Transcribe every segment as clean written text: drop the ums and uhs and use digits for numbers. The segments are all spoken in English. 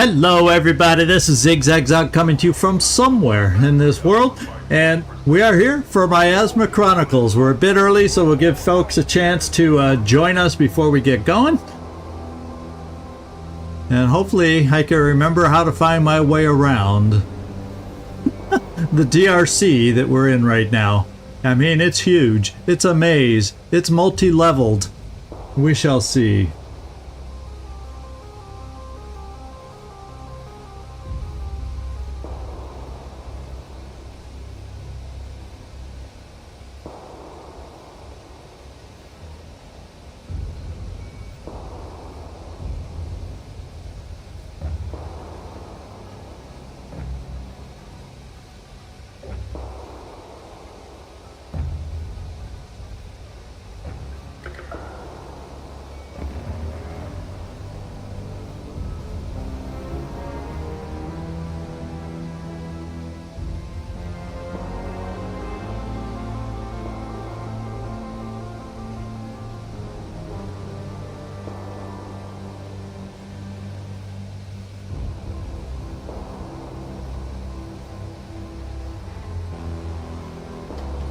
Hello everybody, this is Zigzag coming to you from somewhere in this world, and we are here for Miasma Chronicles. We're a bit early, so we'll give folks a chance to join us before we get going. And hopefully I can remember how to find my way around the D.R.C. that we're in right now. I mean, it's huge, it's a maze, it's multi-leveled. We shall see.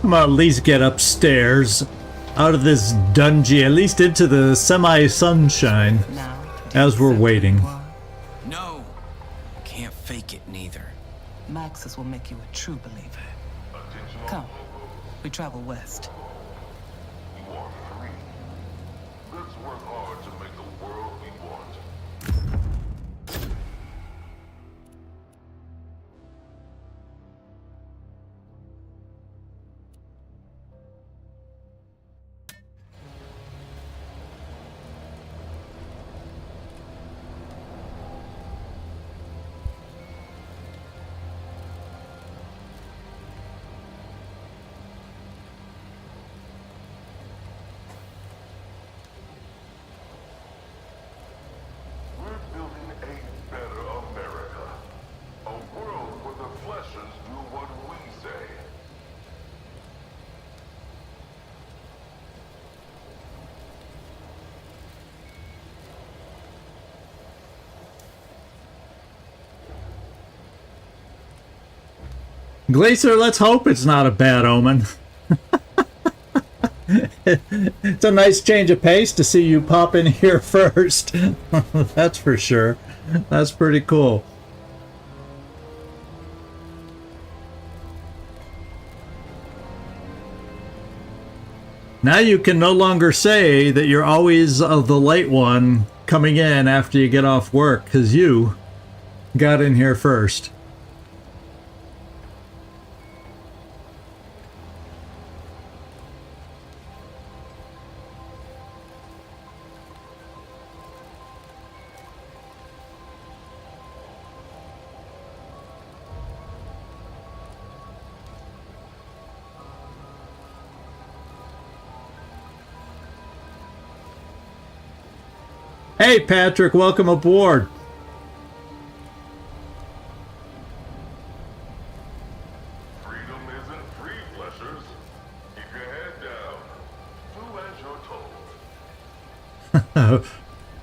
I'm gonna at least get upstairs, out of this dungeon, at least into the semi-sunshine, as we're waiting. No, can't fake it neither. Maxis will make you a true believer. Come, we travel west. You are free. Let's work hard to make the world we want. Glacier, let's hope it's not a bad omen. It's a nice change of pace to see you pop in here first. That's for sure. That's pretty cool. Now you can no longer say that you're always the late one coming in after you get off work, because you got in here first. Hey Patrick, welcome aboard. Freedom isn't free, fleshers. Keep your head down. Do as you're told.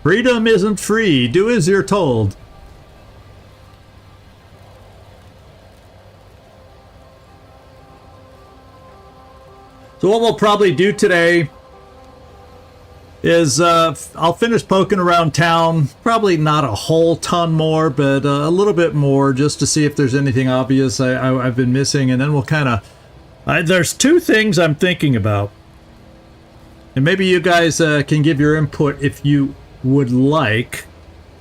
Freedom isn't free. Do as you're told. So what we'll probably do today is I'll finish poking around town, probably not a whole ton more, but a little bit more, just to see if there's anything obvious I've been missing, and then we'll kind of there's two things I'm thinking about, and maybe you guys can give your input if you would like.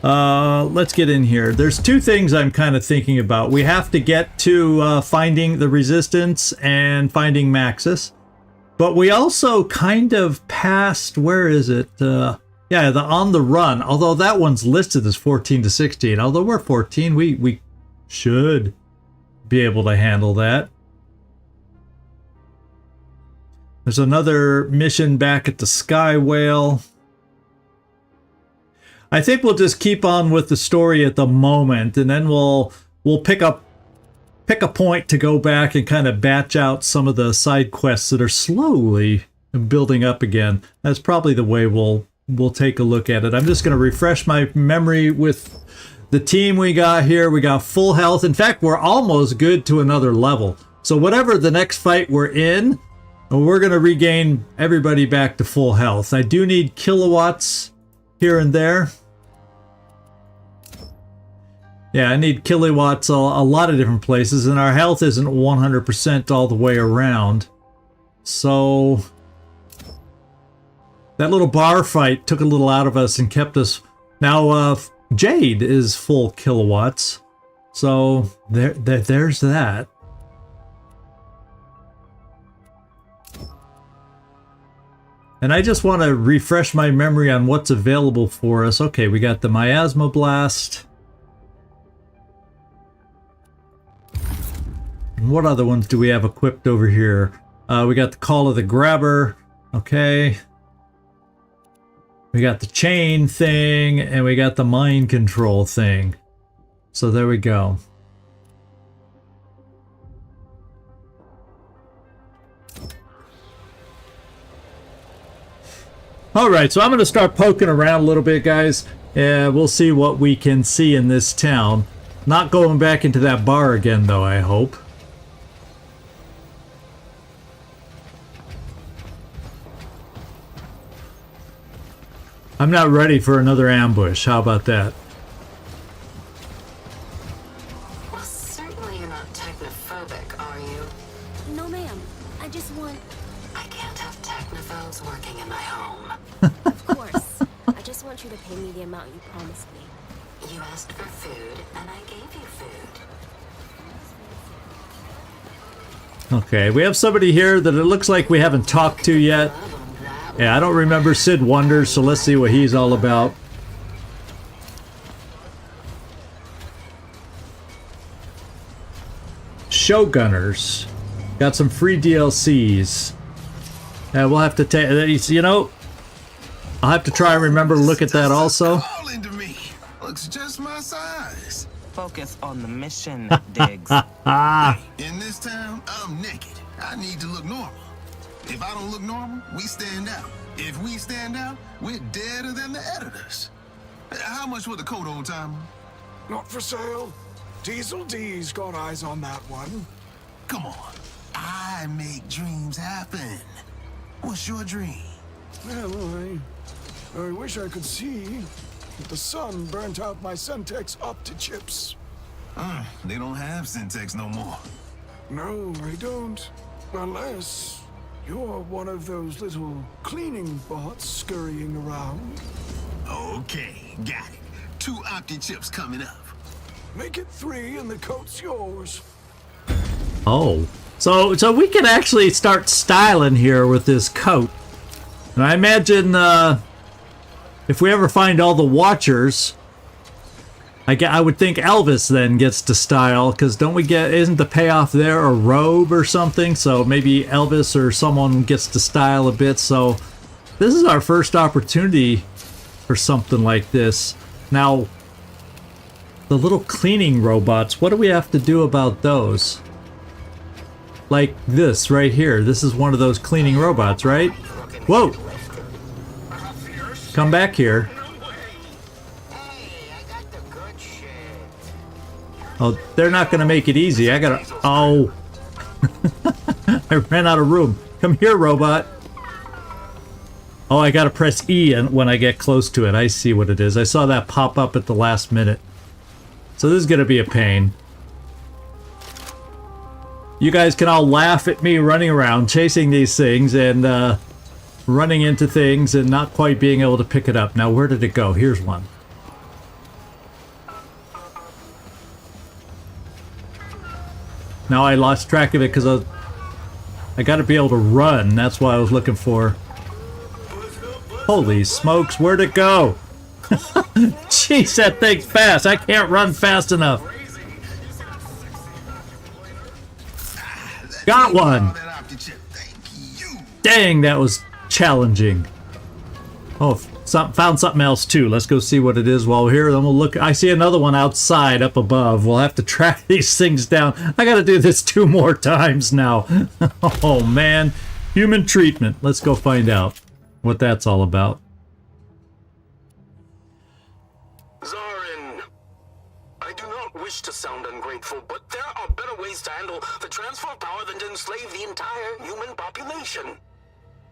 Let's get in here. There's two things I'm kind of thinking about. We have to get to finding the resistance and finding Maxis. But we also kind of passed, where is it? Yeah, the On the Run. Although that one's listed as 14 to 16. Although we're 14, we should be able to handle that. There's another mission back at the Sky Whale. I think we'll just keep on with the story at the moment, and then we'll pick a point to go back and kind of batch out some of the side quests that are slowly building up again. That's probably the way we'll take a look at it. I'm just going to refresh my memory with the team we got here. We got full health. In fact, we're almost good to another level. So whatever the next fight we're in, we're going to regain everybody back to full health. I do need kilowatts here and there. Yeah, I need kilowatts a lot of different places, and our health isn't 100% all the way around. So that little bar fight took a little out of us and kept us. Now Jade is full kilowatts, so there's that. And I just want to refresh my memory on what's available for us. Okay, we got the Miasma Blast. And what other ones do we have equipped over here? We got the Call of the Grabber. Okay. We got the chain thing, and we got the mind control thing. So there we go. Alright, so I'm going to start poking around a little bit, guys. We'll see what we can see in this town. Not going back into that bar again, though, I hope. I'm not ready for another ambush. How about that? Well, certainly you're not technophobic, are you? No, ma'am. I just want... I can't have technophobes working in my home. Of course. I just want you to pay me the amount you promised me. You asked for food, and I gave you food. Okay, we have somebody here that it looks like we haven't talked to yet. Yeah, I don't remember Sid Wonders, so let's see what he's all about. Showgunners. Got some free DLCs. We'll have to take... You know, I'll have to try and remember to look at that also. Calling to me. Looks just my size. Focus on the mission, Diggs. In this town, I'm naked. I need to look normal. If I don't look normal, we stand out. If we stand out, we're deader than the editors. How much for the coat, old timer? Not for sale. Diesel D's got eyes on that one. Come on. I make dreams happen. What's your dream? Well, I wish I could see, but the sun burnt out my Sentex Opti-chips. They don't have Syntax no more. No, I don't. Unless you're one of those little cleaning bots scurrying around. Okay, got it. 2 Opti chips coming up. Make it 3 and the coat's yours. Oh. So we can actually start styling here with this coat. And I imagine if we ever find all the Watchers, I would think Elvis then gets to style, because don't we get, isn't the payoff there a robe or something? So maybe Elvis or someone gets to style a bit. So this is our first opportunity for something like this. Now, the little cleaning robots, what do we have to do about those? Like this right here. This is one of those cleaning robots, right? Whoa! Come back here. Oh, they're not going to make it easy. I gotta... Oh! I ran out of room. Come here, robot. Oh, I gotta press E when I get close to it. I see what it is. I saw that pop up at the last minute. So this is going to be a pain. You guys can all laugh at me running around, chasing these things, and running into things and not quite being able to pick it up. Now, where did it go? Here's one. Now I lost track of it because I got to be able to run. That's what I was looking for. Holy smokes, where'd it go? Jeez, that thing's fast. I can't run fast enough. Got one. Dang, that was challenging. Oh, found something else too. Let's go see what it is while we're here. Then we'll look. I see another one outside up above. We'll have to track these things down. I gotta do this 2 more times now. Oh man. Human treatment. Let's go find out what that's all about. Zarin, useful, but there are better ways to handle the transfer of power than to enslave the entire human population.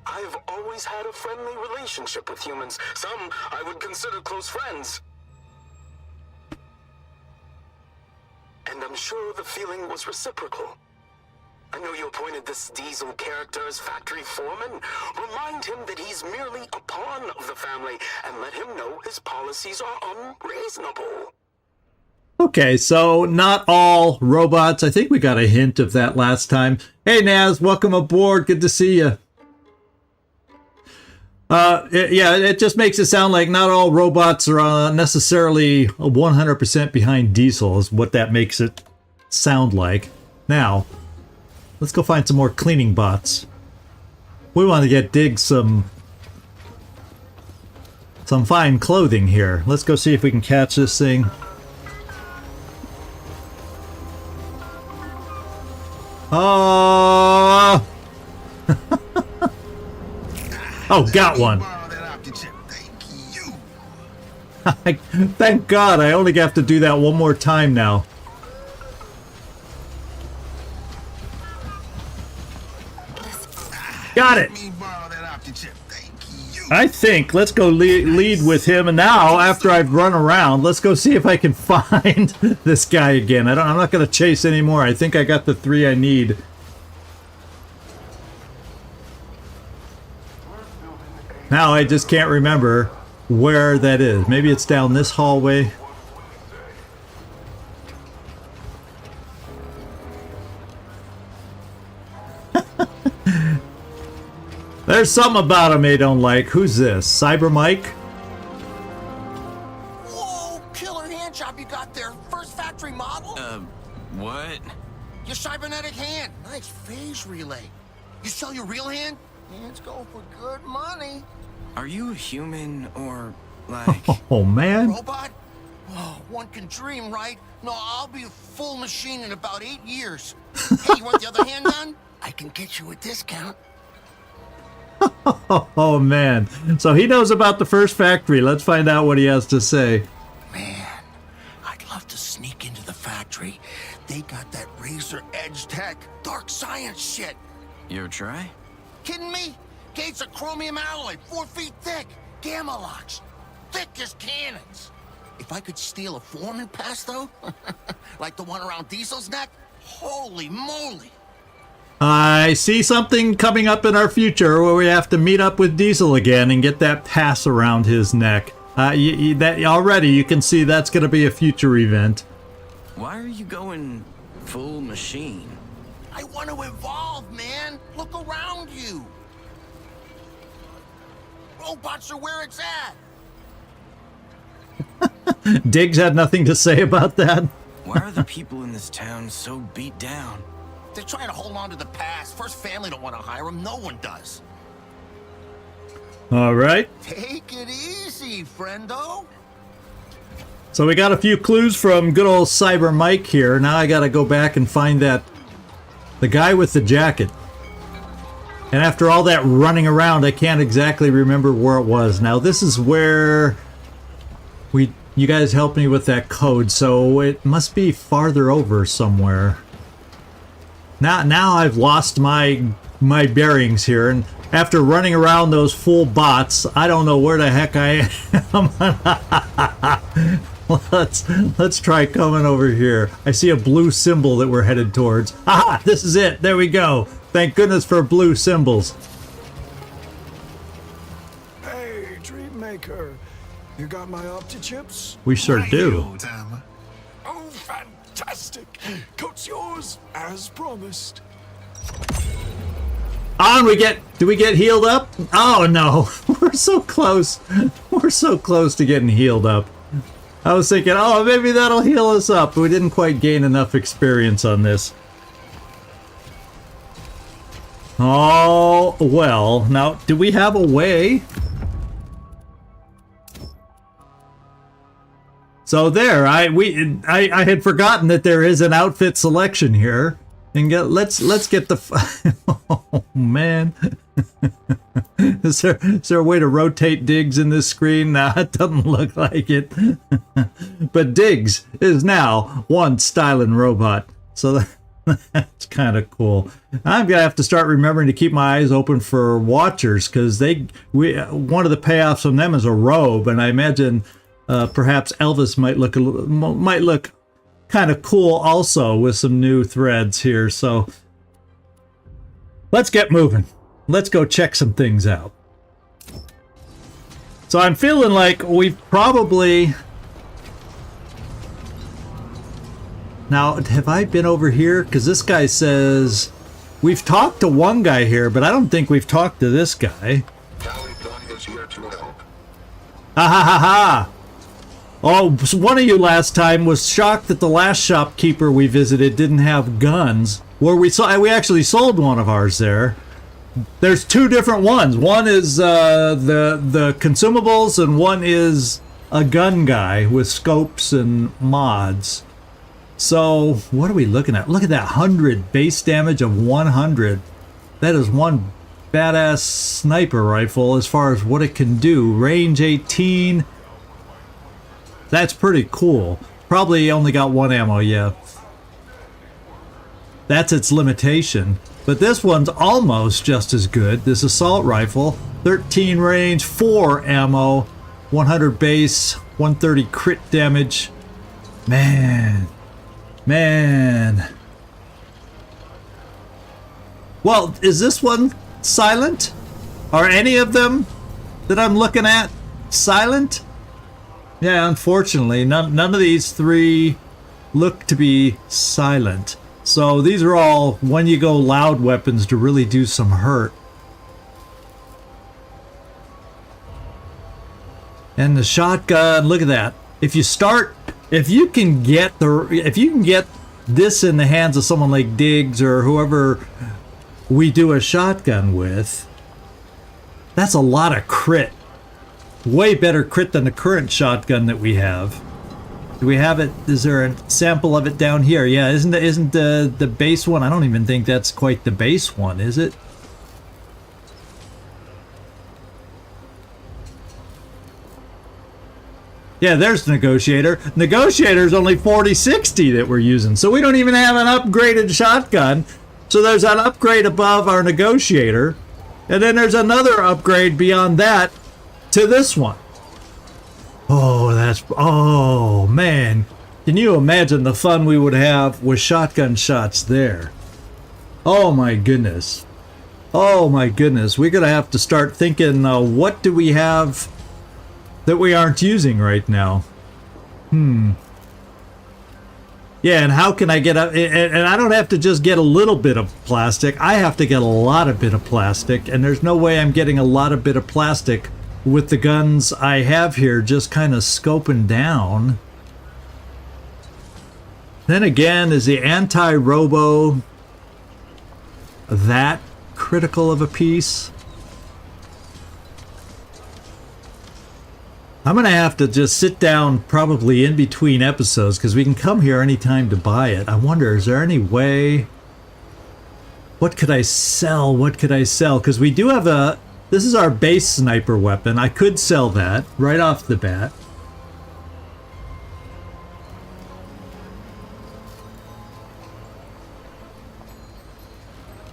I've always had a friendly relationship with humans. Some I would consider close friends. And I'm sure the feeling was reciprocal. I know you appointed this Diesel character as factory foreman. Remind him that he's merely a pawn of the family, and let him know his policies are unreasonable. Okay, so not all robots. I think we got a hint of that last time. Hey, Naz, welcome aboard. Good to see you. It just makes it sound like not all robots are necessarily 100% behind Diesel is what that makes it sound like. Now, let's go find some more cleaning bots. We want to get Dig some fine clothing here. Let's go see if we can catch this thing. Oh! Oh, got one. Thank God, I only have to do that one more time now. Got it. I think let's go lead with him, and now after I've run around, let's go see if I can find this guy again. I'm not going to chase anymore. I think I got the 3 I need. Now I just can't remember where that is. Maybe it's down this hallway. There's something about him they don't like. Who's this? Cyber Mike? Whoa, killer hand job you got there. First factory model? What? Your cybernetic hand. Nice phase relay. You sell your real hand? Hands go for good money. Are you a human or like... Oh, man. Robot? Oh, one can dream, right? No, I'll be a full machine in about 8 years. Hey, you want the other hand done? I can get you a discount. Oh, man. So he knows about the first factory. Let's find out what he has to say. Man, I'd love to sneak into the factory. They got that razor edge tech, dark science shit. You ever try? Kidding me? Gates of chromium alloy, 4 feet thick. Gamma locks, thick as cannons. If I could steal a foreman pass, though, like the one around Diesel's neck, holy moly. I see something coming up in our future where we have to meet up with Diesel again and get that pass around his neck. That already you can see that's going to be a future event. Why are you going full machine? I want to evolve, man. Look around you. Robots are where it's at. Diggs had nothing to say about that. Why are the people in this town so beat down? They're trying to hold on to the past. First family don't want to hire them. No one does. All right. Take it easy, friendo. So we got a few clues from good old Cyber Mike here. Now I got to go back and find the guy with the jacket. And after all that running around, I can't exactly remember where it was. Now this is where you guys helped me with that code, so it must be farther over somewhere. Now I've lost my bearings here, and after running around those full bots, I don't know where the heck I am. Let's try coming over here. I see a blue symbol that we're headed towards. Aha! This is it. There we go. Thank goodness for blue symbols. Hey, Dreammaker. You got my opti-chips? We sure do. Oh, fantastic. Coat's yours, as promised. On do we get healed up? Oh no, we're so close. We're so close to getting healed up. I was thinking, oh, maybe that'll heal us up, but we didn't quite gain enough experience on this. Oh, well, now, do we have a way? So there, I had forgotten that there is an outfit selection here. And let's get the oh man. Is there a way to rotate Diggs in this screen? Nah, it doesn't look like it. But Diggs is now one styling robot. So that's kind of cool. I'm gonna have to start remembering to keep my eyes open for Watchers, because one of the payoffs from them is a robe, and I imagine perhaps Elvis might look kind of cool also with some new threads here. So let's get moving. Let's go check some things out. So I'm feeling like we've probably... Now, have I been over here? Because this guy says... We've talked to one guy here, but I don't think we've talked to this guy. Ha ha ha ha! Oh, so one of you last time was shocked that the last shopkeeper we visited didn't have guns. Where we actually sold one of ours there. There's two different ones. One is the consumables, and one is a gun guy with scopes and mods. So what are we looking at? Look at that 100 base damage of 100. That is one badass sniper rifle as far as what it can do. Range 18. That's pretty cool. Probably only got one ammo, yeah. That's its limitation. But this one's almost just as good. This assault rifle, 13 range, 4 ammo, 100 base, 130 crit damage. Man. Well, is this one silent? Are any of them that I'm looking at silent? Yeah, unfortunately, none of these three look to be silent. So these are all when you go loud weapons to really do some hurt. And the shotgun, look at that. If you can get this in the hands of someone like Diggs or whoever we do a shotgun with, that's a lot of crit. Way better crit than the current shotgun that we have. Do we have it? Is there a sample of it down here? Yeah, isn't the base one? I don't even think that's quite the base one, is it? Yeah, there's the Negotiator. Negotiator's only 4060 that we're using, so we don't even have an upgraded shotgun. So there's an upgrade above our Negotiator, and then there's another upgrade beyond that to this one. Oh man, can you imagine the fun we would have with shotgun shots there? Oh my goodness, we're gonna have to start thinking, what do we have that we aren't using right now? Yeah, and how can I get up? And I don't have to just get a little bit of plastic, I have to get a lot of bit of plastic, and there's no way I'm getting a lot of bit of plastic with the guns I have here, just kind of scoping down. Then again, is the anti-robo that critical of a piece? I'm gonna have to just sit down probably in between episodes, because we can come here anytime to buy it. I wonder, is there any way? What could I sell? Because we do have this is our base sniper weapon. I could sell that right off the bat.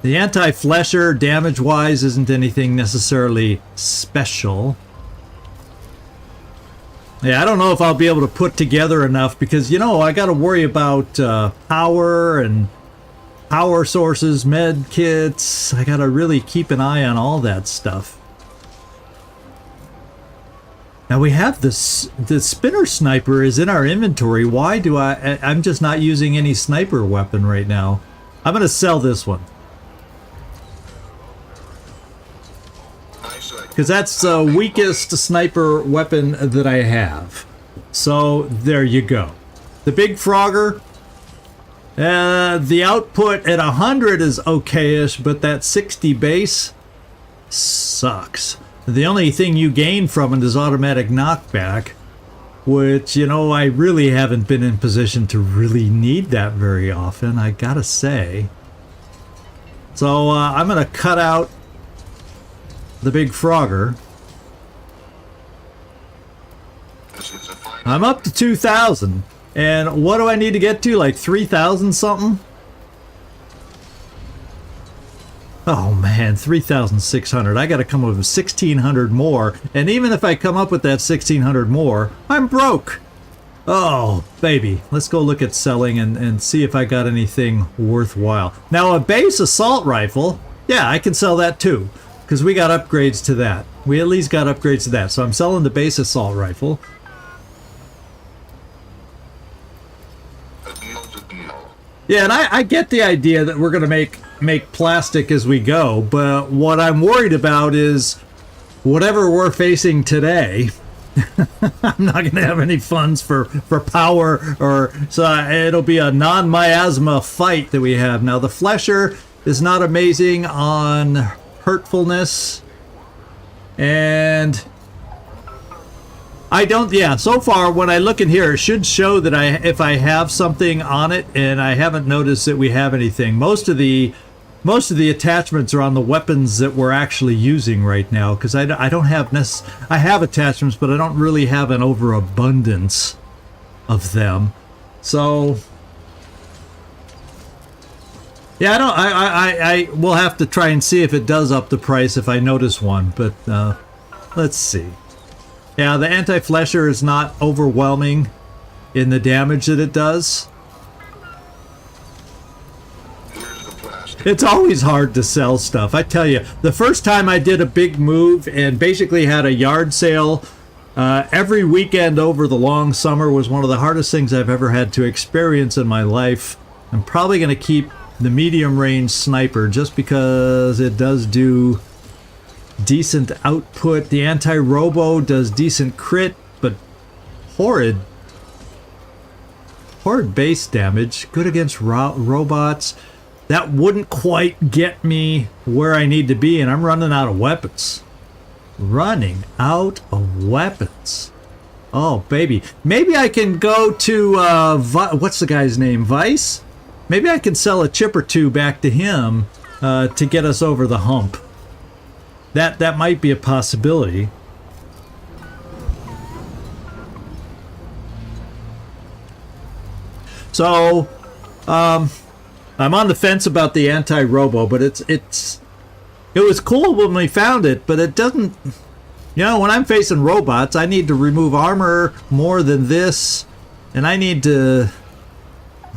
The anti-flesher, damage-wise, isn't anything necessarily special. Yeah, I don't know if I'll be able to put together enough, because, you know, I got to worry about power and power sources, med kits. I got to really keep an eye on all that stuff. Now we have this, the spinner sniper is in our inventory. Why do I'm just not using any sniper weapon right now. I'm going to sell this one, because that's the weakest sniper weapon that I have. So there you go. The Big Frogger, the output at 100 is okay-ish, but that 60 base sucks. The only thing you gain from it is automatic knockback, which, you know, I really haven't been in position to really need that very often, I gotta say. So I'm gonna cut out the big Frogger. I'm up to 2,000. And what do I need to get to? Like 3,000 something? Oh man, 3,600. I gotta come up with 1,600 more. And even if I come up with that 1,600 more, I'm broke. Oh, baby. Let's go look at selling and see if I got anything worthwhile. Now, a base assault rifle, yeah, I can sell that too. Because we got upgrades to that. We at least got upgrades to that. So I'm selling the base assault rifle. Yeah, and I get the idea that we're going to make plastic as we go, but what I'm worried about is whatever we're facing today, I'm not going to have any funds for power, or so it'll be a non-miasma fight that we have. Now, the Flesher is not amazing on hurtfulness, and I don't, yeah, so far when I look in here, it should show that if I have something on it, and I haven't noticed that we have anything. Most of the attachments are on the weapons that we're actually using right now, because I don't have I have attachments, but I don't really have an overabundance of them. So yeah, I will have to try and see if it does up the price if I notice one, but let's see. Yeah, the anti-flesher is not overwhelming in the damage that it does. It's always hard to sell stuff. I tell you, the first time I did a big move and basically had a yard sale every weekend over the long summer was one of the hardest things I've ever had to experience in my life. I'm probably going to keep the medium range sniper just because it does do decent output. The anti-robo does decent crit, but horrid base damage. Good against robots. That wouldn't quite get me where I need to be, and I'm running out of weapons. Running out of weapons. Oh, baby. Maybe I can go to, what's the guy's name? Vice? Maybe I can sell a chip or two back to him to get us over the hump. That might be a possibility. So, I'm on the fence about the anti-robo, but it was cool when we found it, but it doesn't, you know, when I'm facing robots, I need to remove armor more than this, and I need to,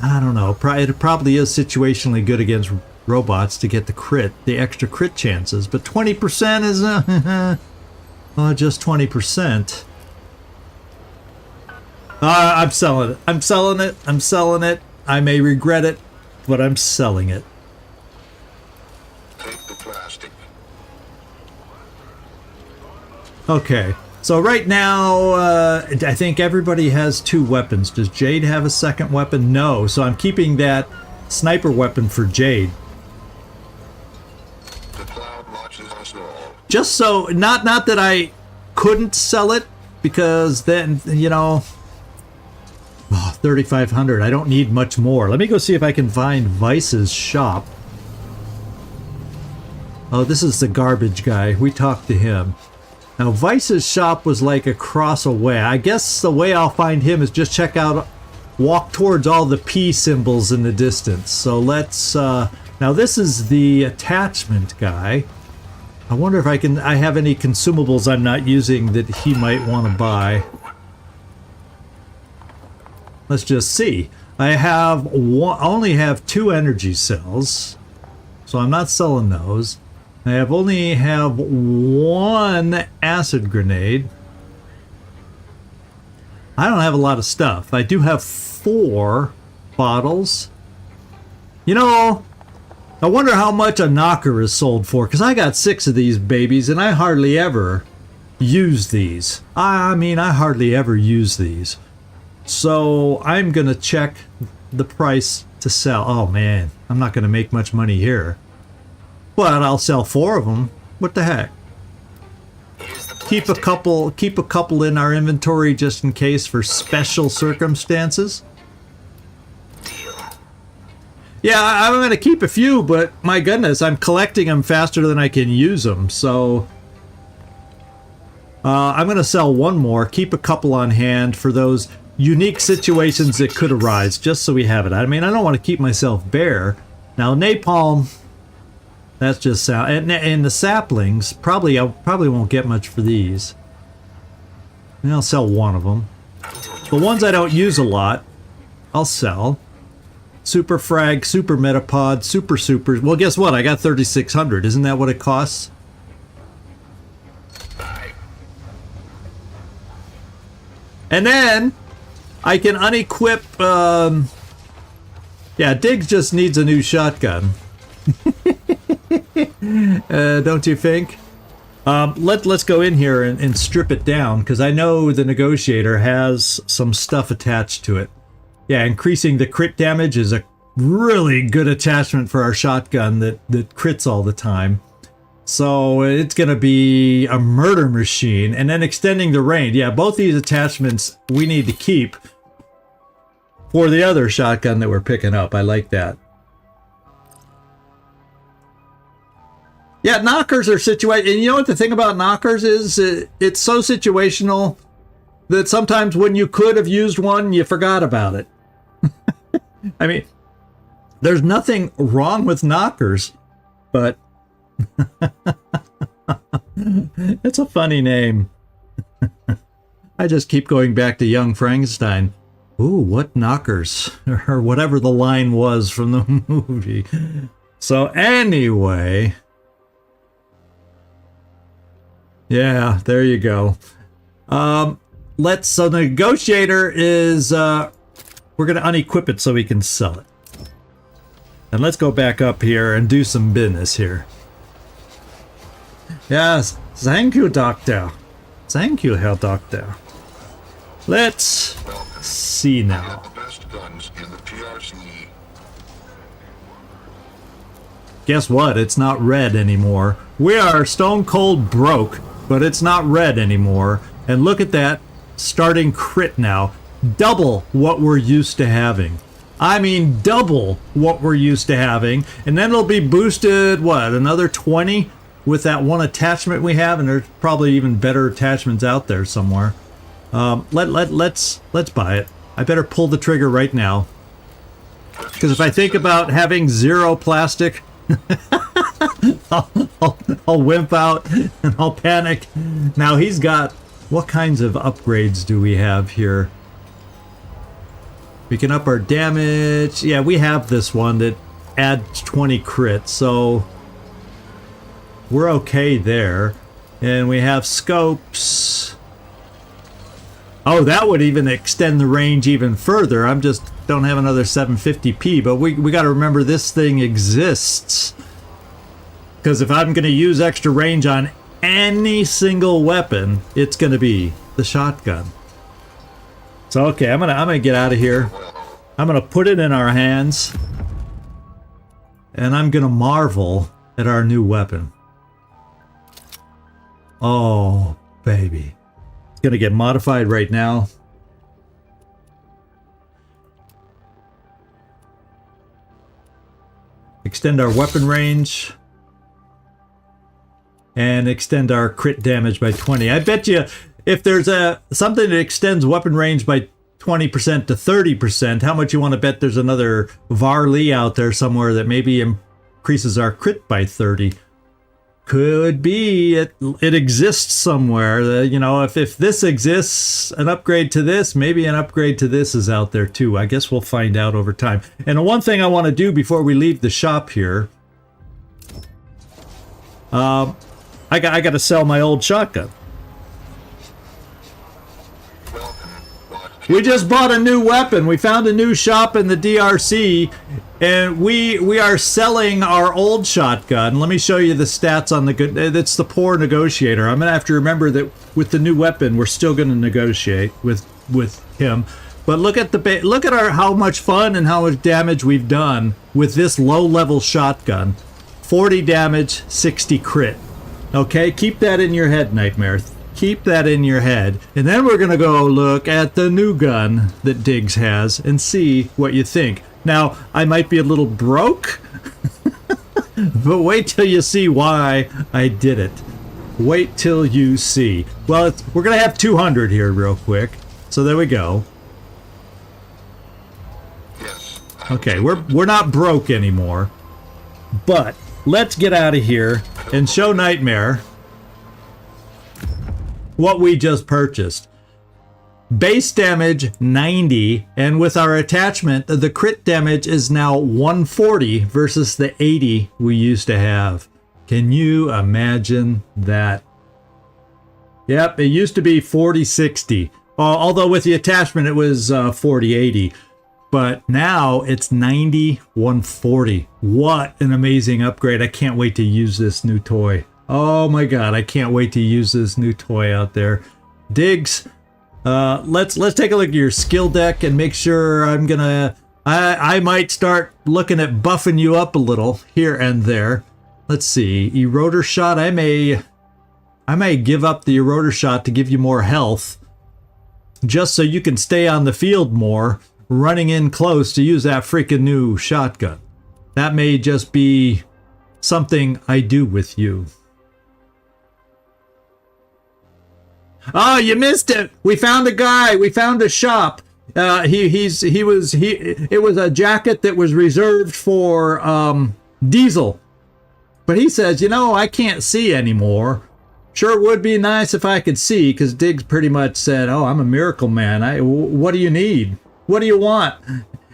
I don't know, it probably is situationally good against robots to get the extra crit chances, but 20% is well, just 20%. I'm selling it. I'm selling it. I may regret it, but I'm selling it. Take the plastic. Okay, so right now I think everybody has 2 weapons. Does Jade have a second weapon? No, so I'm keeping that sniper weapon for Jade. Just so, not that I couldn't sell it, because then, you know, 3,500. I don't need much more. Let me go see if I can find Vice's shop. Oh, this is the garbage guy. We talked to him. Now, Vice's shop was like across a way. I guess the way I'll find him is just walk towards all the P symbols in the distance. So let's, now this is the attachment guy. I wonder if I have any consumables I'm not using that he might want to buy. Let's just see. I only have 2 energy cells, so I'm not selling those. I only have 1 acid grenade. I don't have a lot of stuff. I do have 4 bottles. You know, I wonder how much a knocker is sold for, because I got 6 of these babies and I hardly ever use these. I mean, I hardly ever use these. So I'm going to check the price to sell. Oh man, I'm not going to make much money here. But I'll sell 4 of them. What the heck? Keep a couple in our inventory just in case for special circumstances. Yeah, I'm going to keep a few, but my goodness, I'm collecting them faster than I can use them. So I'm going to sell one more, keep a couple on hand for those unique situations that could arise, just so we have it. I mean, I don't want to keep myself bare. Now, napalm, that's just sound. And the saplings, I probably won't get much for these. And I'll sell one of them. The ones I don't use a lot, I'll sell. Super frag, super metapod, super supers. Well, guess what? I got 3,600. Isn't that what it costs? And then I can unequip. Yeah, Diggs just needs a new shotgun. Don't you think? Let's go in here and strip it down, because I know the negotiator has some stuff attached to it. Yeah, increasing the crit damage is a really good attachment for our shotgun that crits all the time. So it's going to be a murder machine. And then extending the range. Yeah, both these attachments we need to keep for the other shotgun that we're picking up. I like that. Yeah, knockers are situated. And you know what the thing about knockers is? It's so situational that sometimes when you could have used one, you forgot about it. I mean, there's nothing wrong with knockers, but it's a funny name. I just keep going back to Young Frankenstein. Ooh, what knockers? Or whatever the line was from the movie. So anyway, yeah, there you go. So the negotiator is, we're going to unequip it so we can sell it. And let's go back up here and do some business here. Yes, thank you, Doctor. Thank you, Herr Doctor. Let's see now. The best guns in the D.R.C. Guess what? It's not red anymore. We are stone cold broke, but it's not red anymore. And look at that, starting crit now. Double what we're used to having. I mean, double what we're used to having. And then it'll be boosted, what, another 20 with that one attachment we have? And there's probably even better attachments out there somewhere. Let's buy it. I better pull the trigger right now. Because if I think about having 0 plastic, I'll wimp out and I'll panic. Now he's got, what kinds of upgrades do we have here? We can up our damage. Yeah, we have this one that adds 20 crit, so we're okay there. And we have scopes. Oh, that would even extend the range even further. I'm just don't have another 750p, but we got to remember this thing exists. Because if I'm going to use extra range on any single weapon, it's going to be the shotgun. So okay, I'm gonna get out of here. I'm gonna put it in our hands, and I'm gonna marvel at our new weapon. Oh, baby. It's gonna get modified right now. Extend our weapon range. And extend our crit damage by 20. I bet you if there's something that extends weapon range by 20% to 30%, how much you want to bet there's another Varley out there somewhere that maybe increases our crit by 30? Could be. It exists somewhere. You know, if this exists, an upgrade to this, maybe an upgrade to this is out there too. I guess we'll find out over time. And the one thing I want to do before we leave the shop here, I got to sell my old shotgun. We just bought a new weapon. We found a new shop in the D.R.C. and we are selling our old shotgun. Let me show you the stats on the good. It's the poor negotiator. I'm gonna have to remember that with the new weapon, we're still gonna negotiate with him. But look at how much fun and how much damage we've done with this low-level shotgun. 40 damage, 60 crit. Okay, keep that in your head, Nightmare. Keep that in your head. And then we're going to go look at the new gun that Diggs has and see what you think. Now, I might be a little broke, but wait till you see why I did it. Wait till you see. Well, we're going to have 200 here real quick. So there we go. Yes. Okay, we're not broke anymore. But let's get out of here and show Nightmare what we just purchased. Base damage 90, and with our attachment, the crit damage is now 140 versus the 80 we used to have. Can you imagine that? Yep, it used to be 40-60. Although with the attachment it was 40-80. But now it's 90-140. What an amazing upgrade. I can't wait to use this new toy. Oh my god, I can't wait to use this new toy out there. Diggs, let's take a look at your skill deck and make sure I might start looking at buffing you up a little here and there. Let's see, eroder shot. I may give up the eroder shot to give you more health, just so you can stay on the field more, running in close to use that freaking new shotgun. That may just be something I do with you. Oh, you missed it. We found a guy. We found a shop. It was a jacket that was reserved for Diesel. But he says, you know, I can't see anymore. Sure would be nice if I could see, because Diggs pretty much said, oh, I'm a miracle man. What do you need? What do you want?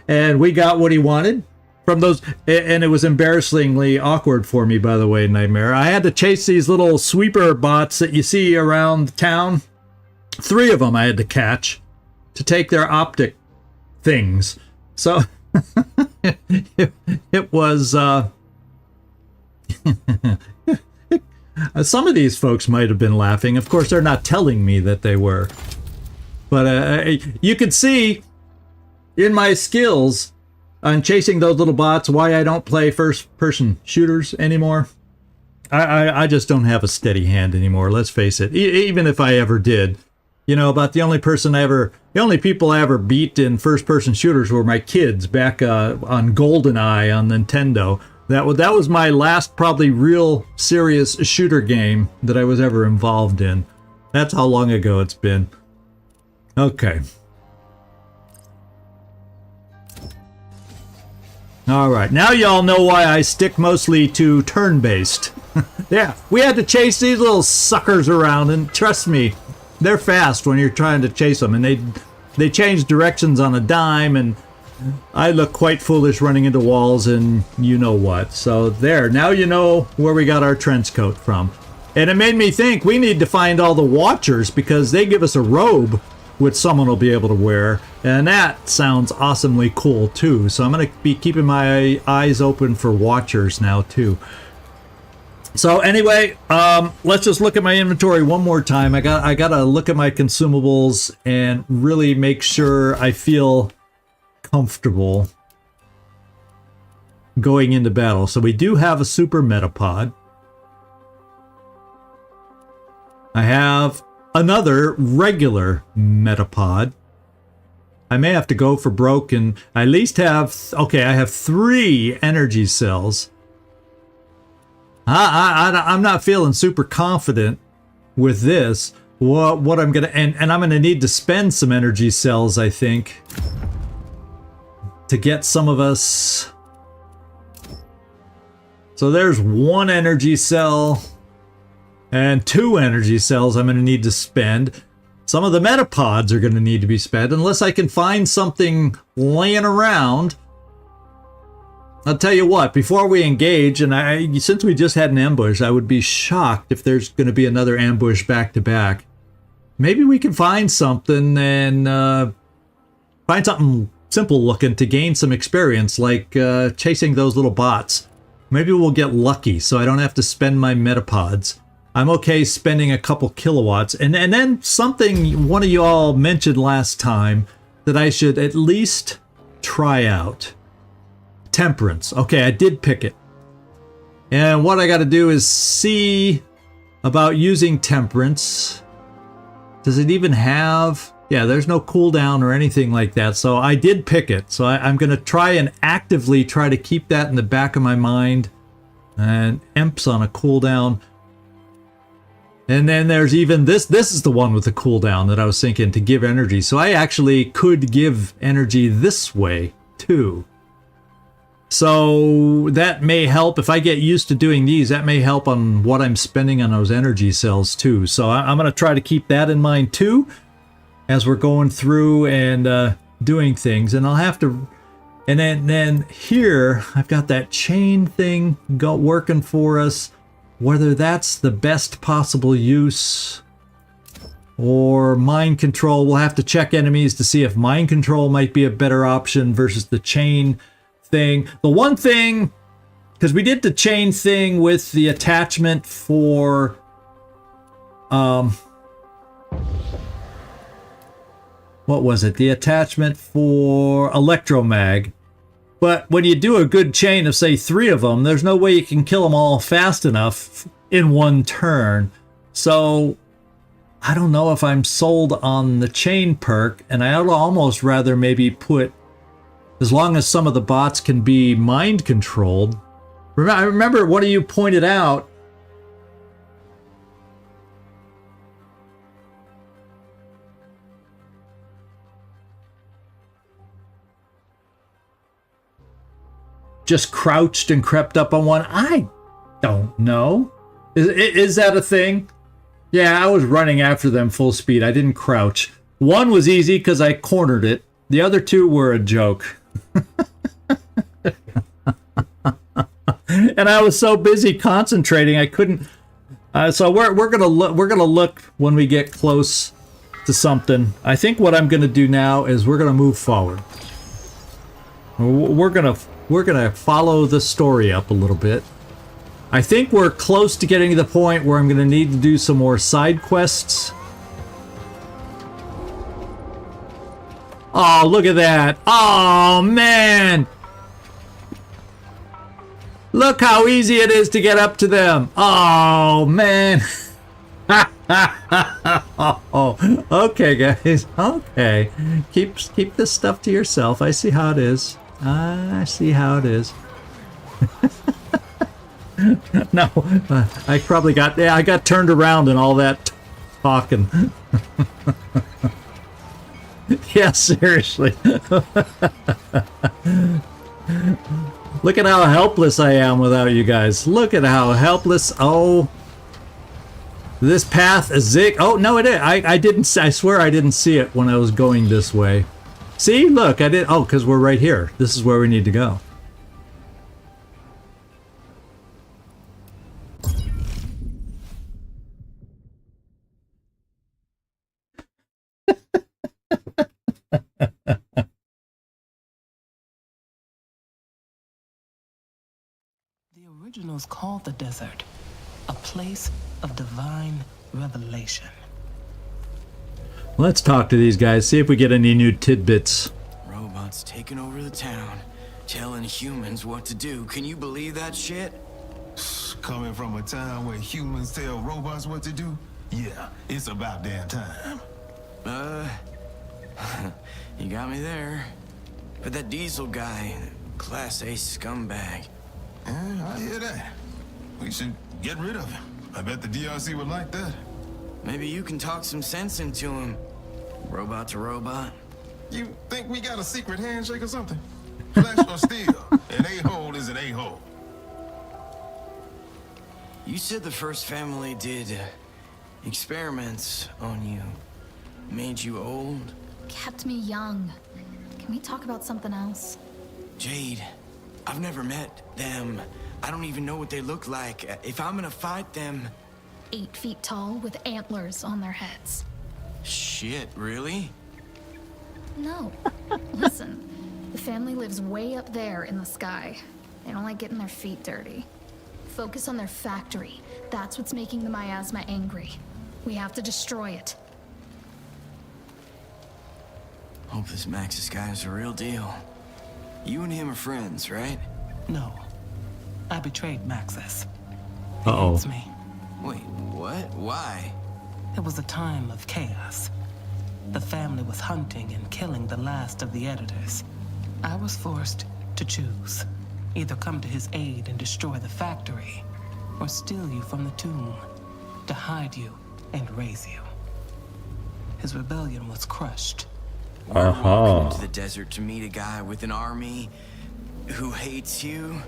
And we got what he wanted from those. And it was embarrassingly awkward for me, by the way, Nightmare. I had to chase these little sweeper bots that you see around town. 3 of them I had to catch to take their optic things. So it was... some of these folks might have been laughing. Of course, they're not telling me that they were. But you could see in my skills on chasing those little bots why I don't play first-person shooters anymore. I just don't have a steady hand anymore, let's face it. Even if I ever did. You know, about the only people I ever beat in first-person shooters were my kids back on GoldenEye on Nintendo. That was my last probably real serious shooter game that I was ever involved in. That's how long ago it's been. Okay. Alright, now y'all know why I stick mostly to turn-based. Yeah, we had to chase these little suckers around, and trust me, they're fast when you're trying to chase them, and they change directions on a dime, and I look quite foolish running into walls and you know what. So there, now you know where we got our trench coat from. And it made me think we need to find all the Watchers, because they give us a robe which someone will be able to wear. And that sounds awesomely cool too. So I'm going to be keeping my eyes open for Watchers now too. So anyway, let's just look at my inventory one more time. I got to look at my consumables and really make sure I feel comfortable going into battle. So we do have a super metapod. I have another regular metapod. I may have to go for broke and I at least have, okay, I have 3 energy cells. I'm not feeling super confident with this. What I'm gonna, and I'm gonna need to spend some energy cells, I think, to get some of us. So there's 1 energy cell and 2 energy cells I'm going to need to spend. Some of the metapods are going to need to be spent unless I can find something laying around. I'll tell you what, before we engage, and since we just had an ambush, I would be shocked if there's going to be another ambush back to back. Maybe we can find something and find something simple looking to gain some experience, like chasing those little bots. Maybe we'll get lucky so I don't have to spend my metapods. I'm okay spending a couple kilowatts. And then something one of you all mentioned last time that I should at least try out. Temperance. Okay, I did pick it. And what I got to do is see about using temperance. Does it even have... Yeah, there's no cooldown or anything like that. So I did pick it. So I'm going to try and actively try to keep that in the back of my mind. And EMP's on a cooldown. And then there's even this. This is the one with the cooldown that I was thinking to give energy. So I actually could give energy this way too. So that may help if I get used to doing these. That may help on what I'm spending on those energy cells too. So I'm going to try to keep that in mind too as we're going through and doing things. And I'll have to. And then here I've got that chain thing working for us. Whether that's the best possible use or mind control, we'll have to check enemies to see if mind control might be a better option versus the chain thing. The one thing, because we did the chain thing with the attachment for what was it? The attachment for electromag. But when you do a good chain of, say, 3 of them, there's no way you can kill them all fast enough in one turn. So I don't know if I'm sold on the chain perk, and I would almost rather maybe put, as long as some of the bots can be mind controlled. I remember one of you pointed out just crouched and crept up on one. I don't know. Is that a thing? Yeah, I was running after them full speed. I didn't crouch. One was easy because I cornered it. The other 2 were a joke. And I was so busy concentrating I couldn't. So we're gonna look when we get close to something. I think what I'm gonna do now is we're gonna move forward. We're gonna follow the story up a little bit. I think we're close to getting to the point where I'm gonna need to do some more side quests. Oh, look at that. Oh, man. Look how easy it is to get up to them. Oh, man. Oh, okay, guys. Okay. Keep this stuff to yourself. I see how it is. I see how it is. No, I probably got, I got turned around and all that talking. Yeah, seriously. Look at how helpless I am without you guys. Look at how helpless. Oh, this path is zig. Oh, no, it is. I didn't, I swear I didn't see it when I was going this way. See, look, I did. Oh, because we're right here. This is where we need to go. The originals called the desert a place of divine revelation. Let's talk to these guys, see if we get any new tidbits. Robots taking over the town, telling humans what to do. Can you believe that shit? Coming from a town where humans tell robots what to do? Yeah, it's about damn time. You got me there. But that Diesel guy, Class A scumbag. I hear that. We should get rid of him. I bet the D.R.C. would like that. Maybe you can talk some sense into him. Robot to robot. You think we got a secret handshake or something? Flesh or steel? An a-hole is an a-hole. You said the first family did experiments on you. Made you old. Kept me young. Can we talk about something else? Jade, I've never met them. I don't even know what they look like. If I'm gonna fight them... 8 feet tall with antlers on their heads. Shit, really? No. Listen, the family lives way up there in the sky. They don't like getting their feet dirty. Focus on their factory. That's what's making the Miasma angry. We have to destroy it. Hope this Maxis guy is a real deal. You and him are friends, right? No. I betrayed Maxis. He Uh-oh. hates me. Wait, what? Why? It was a time of chaos. The family was hunting and killing the last of the editors. I was forced to choose. Either come to his aid and destroy the factory, or steal you from the tomb. to hide you and raise you. His rebellion was crushed. We're walking into the desert to meet a guy with an army who hates you.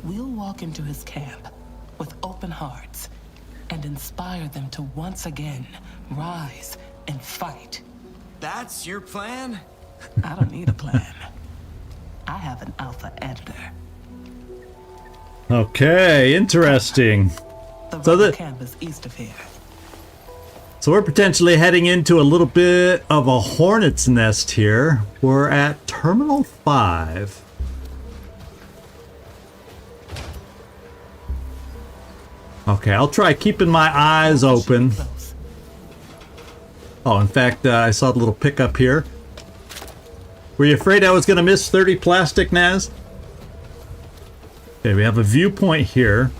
We'll walk into his camp with open hearts and inspire them to once again rise and fight. That's your plan? I don't need a plan. I have an alpha editor. Okay, interesting. The camp is east of here. So we're potentially heading into a little bit of a hornet's nest here. We're at Terminal 5. Okay, I'll try keeping my eyes open. Oh, in fact, I saw the little pickup here. Were you afraid I was going to miss 30 plastic, Naz? Okay, we have a viewpoint here.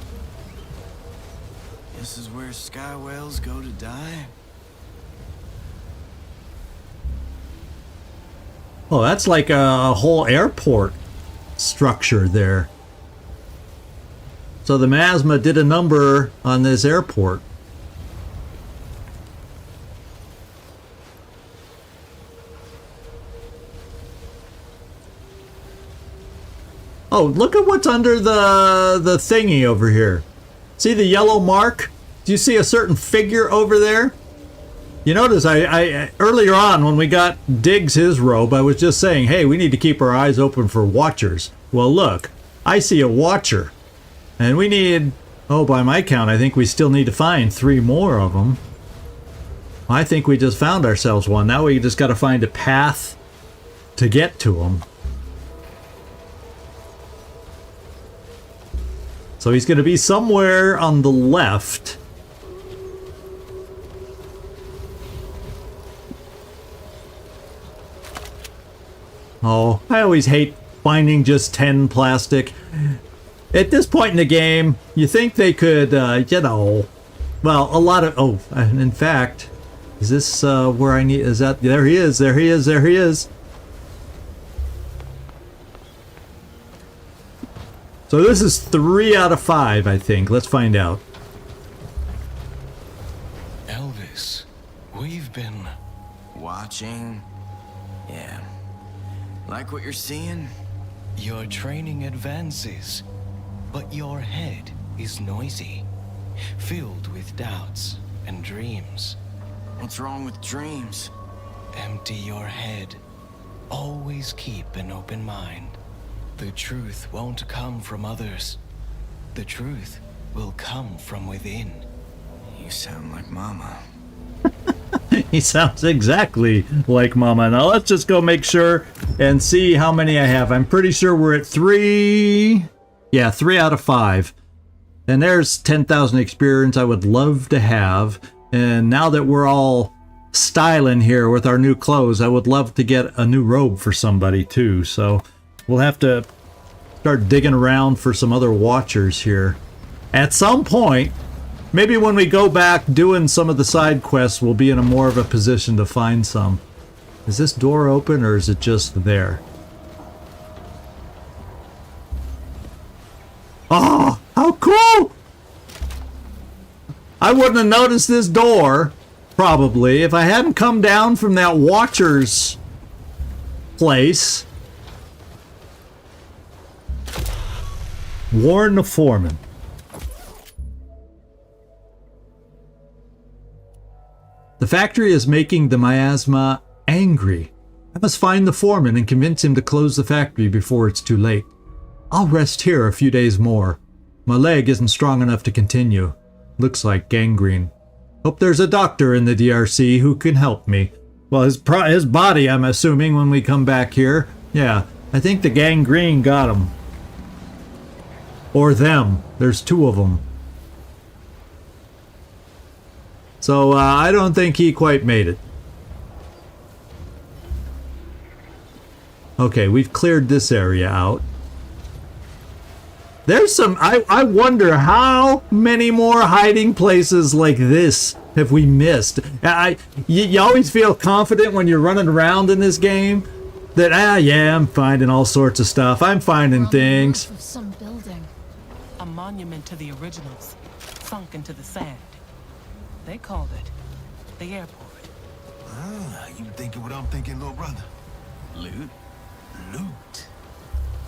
This is where sky whales go to die? Oh, that's like a whole airport structure there. So the Miasma did a number on this airport. Oh, look at what's under the thingy over here. See the yellow mark? Do you see a certain figure over there? You notice I earlier on when we got Diggs his robe, I was just saying, hey, we need to keep our eyes open for watchers. Well, look, I see a watcher. And we need, oh, by my count, I think we still need to find 3 more of them. I think we just found ourselves one. Now we just got to find a path to get to them. So he's going to be somewhere on the left. Oh, I always hate finding just 10 plastic. At this point in the game, you think they could, you know, well, a lot of, oh, and in fact, is this where I need, is that, there he is, there he is, there he is. So this is 3 out of 5, I think. Let's find out. Elvis, we've been watching. Yeah. Like what you're seeing? Your training advances, but your head is noisy, filled with doubts and dreams. What's wrong with dreams? Empty your head. Always keep an open mind. The truth won't come from others. The truth will come from within. You sound like Mama. He sounds exactly like Mama. Now let's just go make sure and see how many I have. I'm pretty sure we're at 3. Yeah, 3 out of 5. And there's 10,000 experience I would love to have. And now that we're all styling here with our new clothes, I would love to get a new robe for somebody too. So we'll have to start digging around for some other watchers here. At some point, maybe when we go back doing some of the side quests, we'll be in a more of a position to find some. Is this door open or is it just there? Oh, how cool! I wouldn't have noticed this door, probably, if I hadn't come down from that watcher's place. Warn the foreman. The factory is making the Miasma angry. I must find the foreman and convince him to close the factory before it's too late. I'll rest here a few days more. My leg isn't strong enough to continue. Looks like gangrene. Hope there's a doctor in the D.R.C. who can help me. Well, his body, I'm assuming, when we come back here. Yeah, I think the gangrene got him. Or them. There's 2 of them. So, I don't think he quite made it. Okay, we've cleared this area out. There's some... I wonder how many more hiding places like this have we missed. You always feel confident when you're running around in this game that, yeah, I'm finding all sorts of stuff. I'm finding things. Of some building. A monument to the originals, sunk into the sand. They called it the airport. Ah, you thinking what I'm thinking, little brother? Loot? Loot.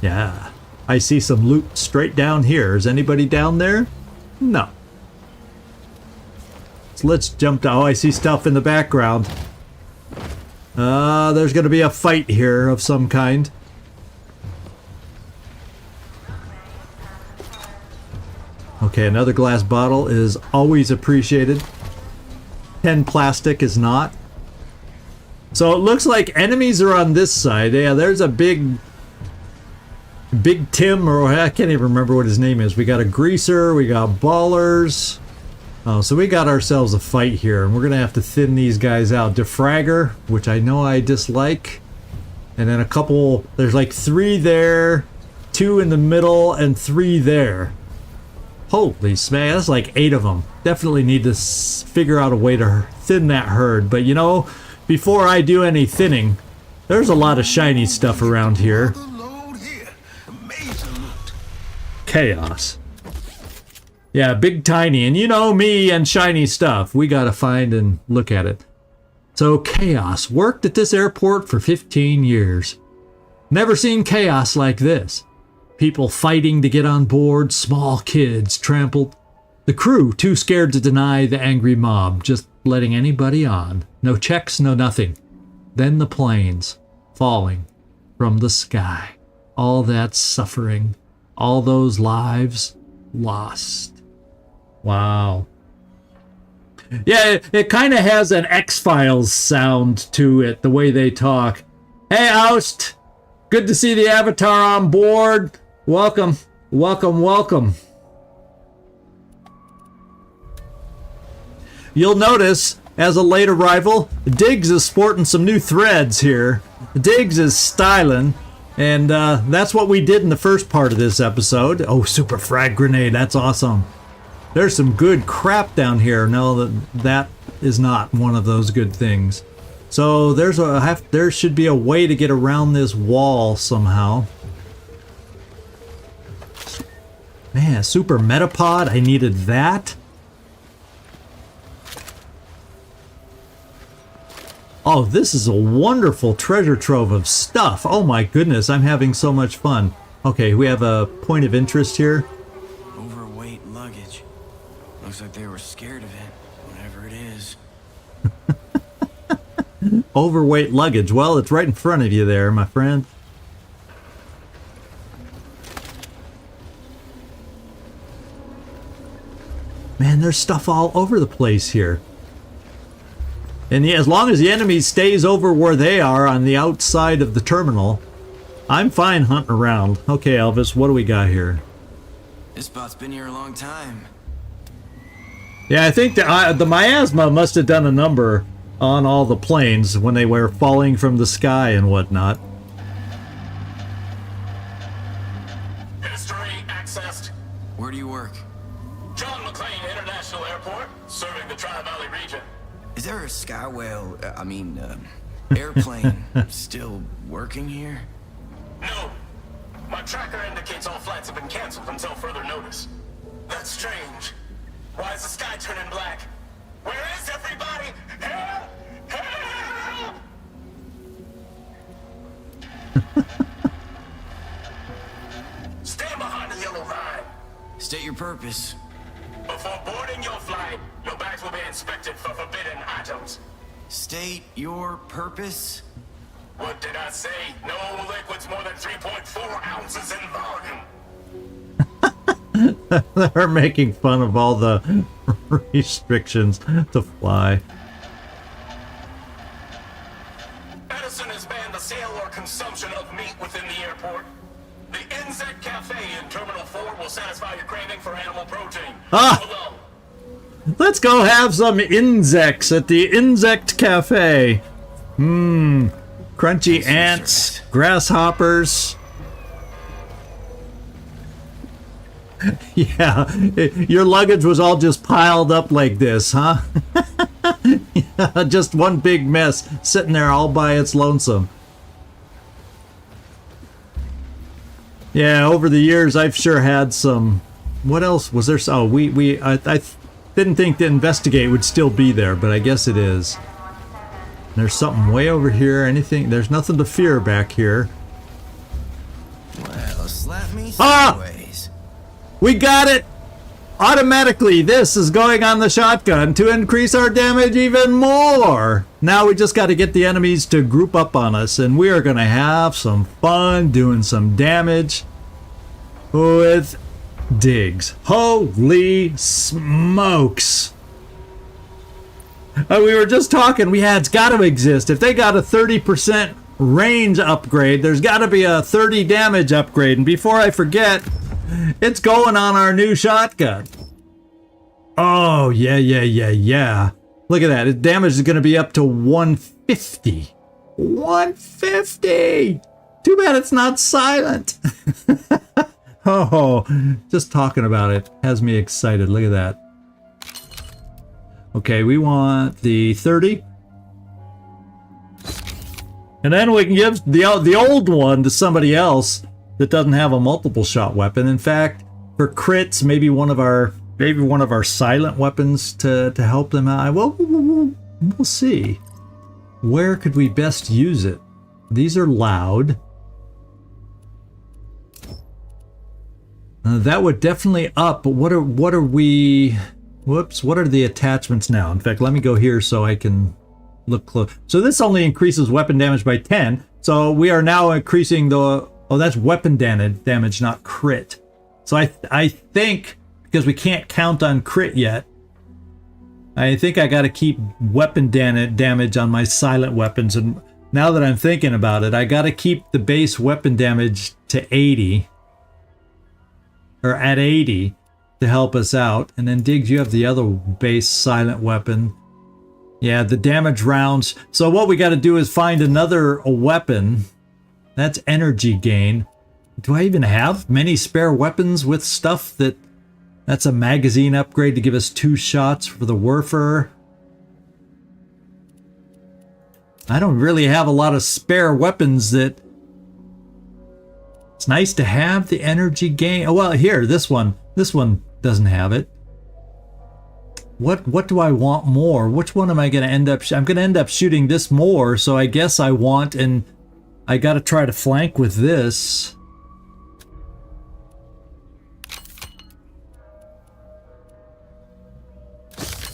Yeah. I see some loot straight down here. Is anybody down there? No. So let's jump down. Oh, I see stuff in the background. There's going to be a fight here of some kind. Okay, another glass bottle is always appreciated. 10 plastic is not. So it looks like enemies are on this side. Yeah, there's a Big Tim, or I can't even remember what his name is. We got a greaser, we got ballers. Oh, so we got ourselves a fight here, and we're gonna have to thin these guys out. Defragger, which I know I dislike, and then a couple. There's like 3 there, 2 in the middle, and 3 there. Holy smack! That's like 8 of them. Definitely need to figure out a way to thin that herd. But you know, before I do any thinning, there's a lot of shiny stuff around here. Chaos. Yeah, big tiny, and you know me and shiny stuff. We gotta find and look at it. So Chaos worked at this airport for 15 years. Never seen chaos like this. People fighting to get on board, small kids trampled. The crew too scared to deny the angry mob, just letting anybody on. No checks, no nothing. Then the planes falling from the sky. All that suffering. All those lives lost. Wow. Yeah, it kind of has an X-Files sound to it, the way they talk. Hey, Oust! Good to see the Avatar on board. Welcome, welcome, welcome. You'll notice, as a late arrival, Diggs is sporting some new threads here. Diggs is styling. And that's what we did in the first part of this episode. Oh, super frag grenade. That's awesome. There's some good crap down here. No, that is not one of those good things. So there should be a way to get around this wall somehow. Man, super metapod. I needed that. Oh, this is a wonderful treasure trove of stuff. Oh my goodness, I'm having so much fun. Okay, we have a point of interest here. Overweight luggage. Looks like they were scared of it, whatever it is. Overweight luggage. Well, it's right in front of you there, my friend. Man, there's stuff all over the place here. And as long as the enemy stays over where they are on the outside of the terminal, I'm fine hunting around. Okay, Elvis, what do we got here? This spot's been here a long time. Yeah, I think the Miasma must have done a number on all the planes when they were falling from the sky and whatnot. History accessed. Where do you work? John McClane International Airport, serving the Tri-Valley region. Is there a Skywhale, airplane still working here? No. My tracker indicates all flights have been canceled until further notice. That's strange. Why is the sky turning black? Where is everybody? Help! Help! Stand behind the yellow line. State your purpose. Before boarding your flight, your bags will be inspected for forbidden items. State your purpose? What did I say? No liquids more than 3.4 ounces in volume. They're making fun of all the restrictions to fly. Edison has banned the sale or consumption of meat within the airport. The Insect Cafe in Terminal 4 will satisfy your craving for animal protein. Ah! Let's go have some insects at the Insect Cafe. Crunchy ants, grasshoppers. Yeah, your luggage was all just piled up like this, huh? Yeah, just one big mess sitting there all by its lonesome. Yeah, over the years I've sure had some. What else was there? Oh, Didn't think the investigate would still be there, but I guess it is. There's something way over here. Anything? There's nothing to fear back here. Well, slap me Ah! sideways. We got it! Automatically, this is going on the shotgun to increase our damage even more. Now we just got to get the enemies to group up on us, and we are going to have some fun doing some damage with digs. Holy smokes. We were just talking, it's got to exist. If they got a 30% range upgrade, there's got to be a 30 damage upgrade. And before I forget, it's going on our new shotgun. Oh, yeah. Look at that. Its damage is going to be up to 150. 150! Too bad it's not silent. Oh, just talking about it has me excited. Look at that. Okay, we want the 30. And then we can give the old one to somebody else that doesn't have a multiple shot weapon. In fact, for crits, maybe one of our silent weapons to help them out. Well, we'll see. Where could we best use it? These are loud. That would definitely up. But what are we? Whoops! What are the attachments now? In fact, let me go here so I can look close. So this only increases weapon damage by 10. So we are now increasing the. Oh, that's weapon damage, not crit. So I think, because we can't count on crit yet, I think I got to keep weapon damage on my silent weapons. And now that I'm thinking about it, I got to keep the base weapon damage to 80. Or at 80 to help us out. And then Diggs, you have the other base silent weapon. Yeah, the damage rounds. So what we got to do is find another weapon. That's energy gain. Do I even have many spare weapons with stuff that's a magazine upgrade to give us 2 shots for the Werfer? I don't really have a lot of spare weapons that... It's nice to have the energy gain. Oh, well, here, this one doesn't have it. What do I want more? Which one am I going to end up... I'm going to end up shooting this more, so I guess I want... And I got to try to flank with this.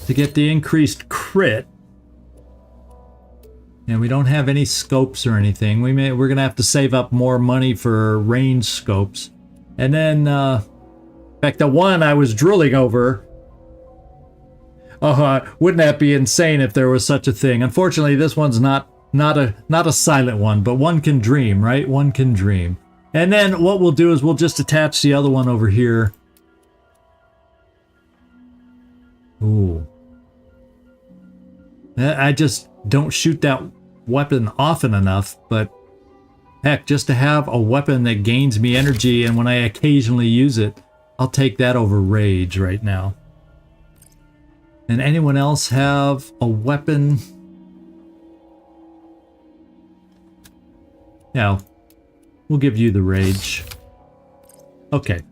To get the increased crit. And we don't have any scopes or anything. We're gonna have to save up more money for range scopes. And then, in fact, the one I was drooling over. Wouldn't that be insane if there was such a thing? Unfortunately, this one's not a silent one, but one can dream, right? One can dream. And then what we'll do is we'll just attach the other one over here. Ooh. I just don't shoot that weapon often enough, but heck, just to have a weapon that gains me energy, and when I occasionally use it, I'll take that over rage right now. And anyone else have a weapon? Yeah, we'll give you the rage. Okay.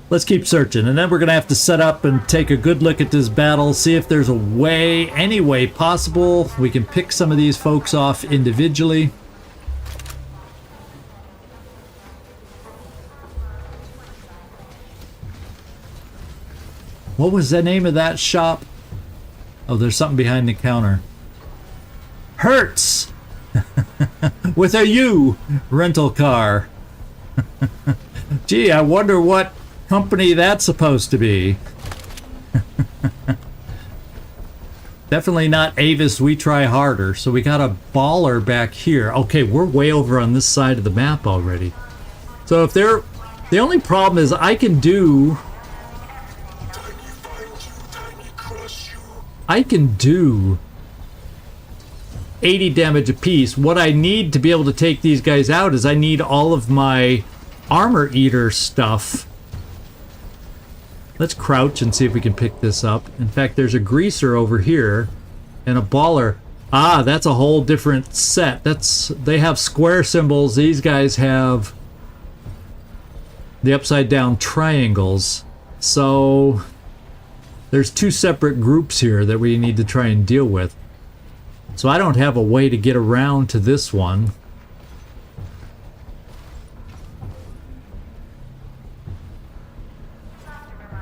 Let's keep searching, and then we're gonna have to set up and take a good look at this battle, see if there's a way, any way possible, we can pick some of these folks off individually. What was the name of that shop? Oh, there's something behind the counter. Hertz! With a U! Rental car. Gee, I wonder what company that's supposed to be. Definitely not Avis We Try Harder. So we got a baller back here. Okay, we're way over on this side of the map already. So if they're... The only problem is I can do 80 damage apiece. What I need to be able to take these guys out is I need all of my armor eater stuff. Let's crouch and see if we can pick this up. In fact, there's a greaser over here and a baller. Ah, that's a whole different set. They have square symbols. These guys have the upside down triangles. So there's two separate groups here that we need to try and deal with. So I don't have a way to get around to this one.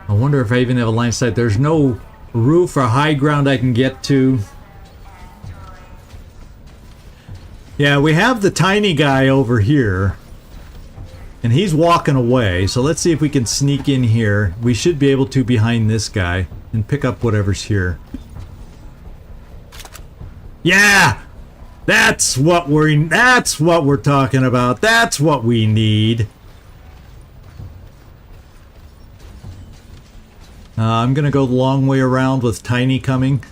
I wonder if I even have a line of sight. There's no roof or high ground I can get to. Yeah, we have the tiny guy over here. And he's walking away. So let's see if we can sneak in here. We should be able to behind this guy and pick up whatever's here. Yeah! That's what we're talking about. That's what we need. I'm gonna go the long way around with Tiny coming.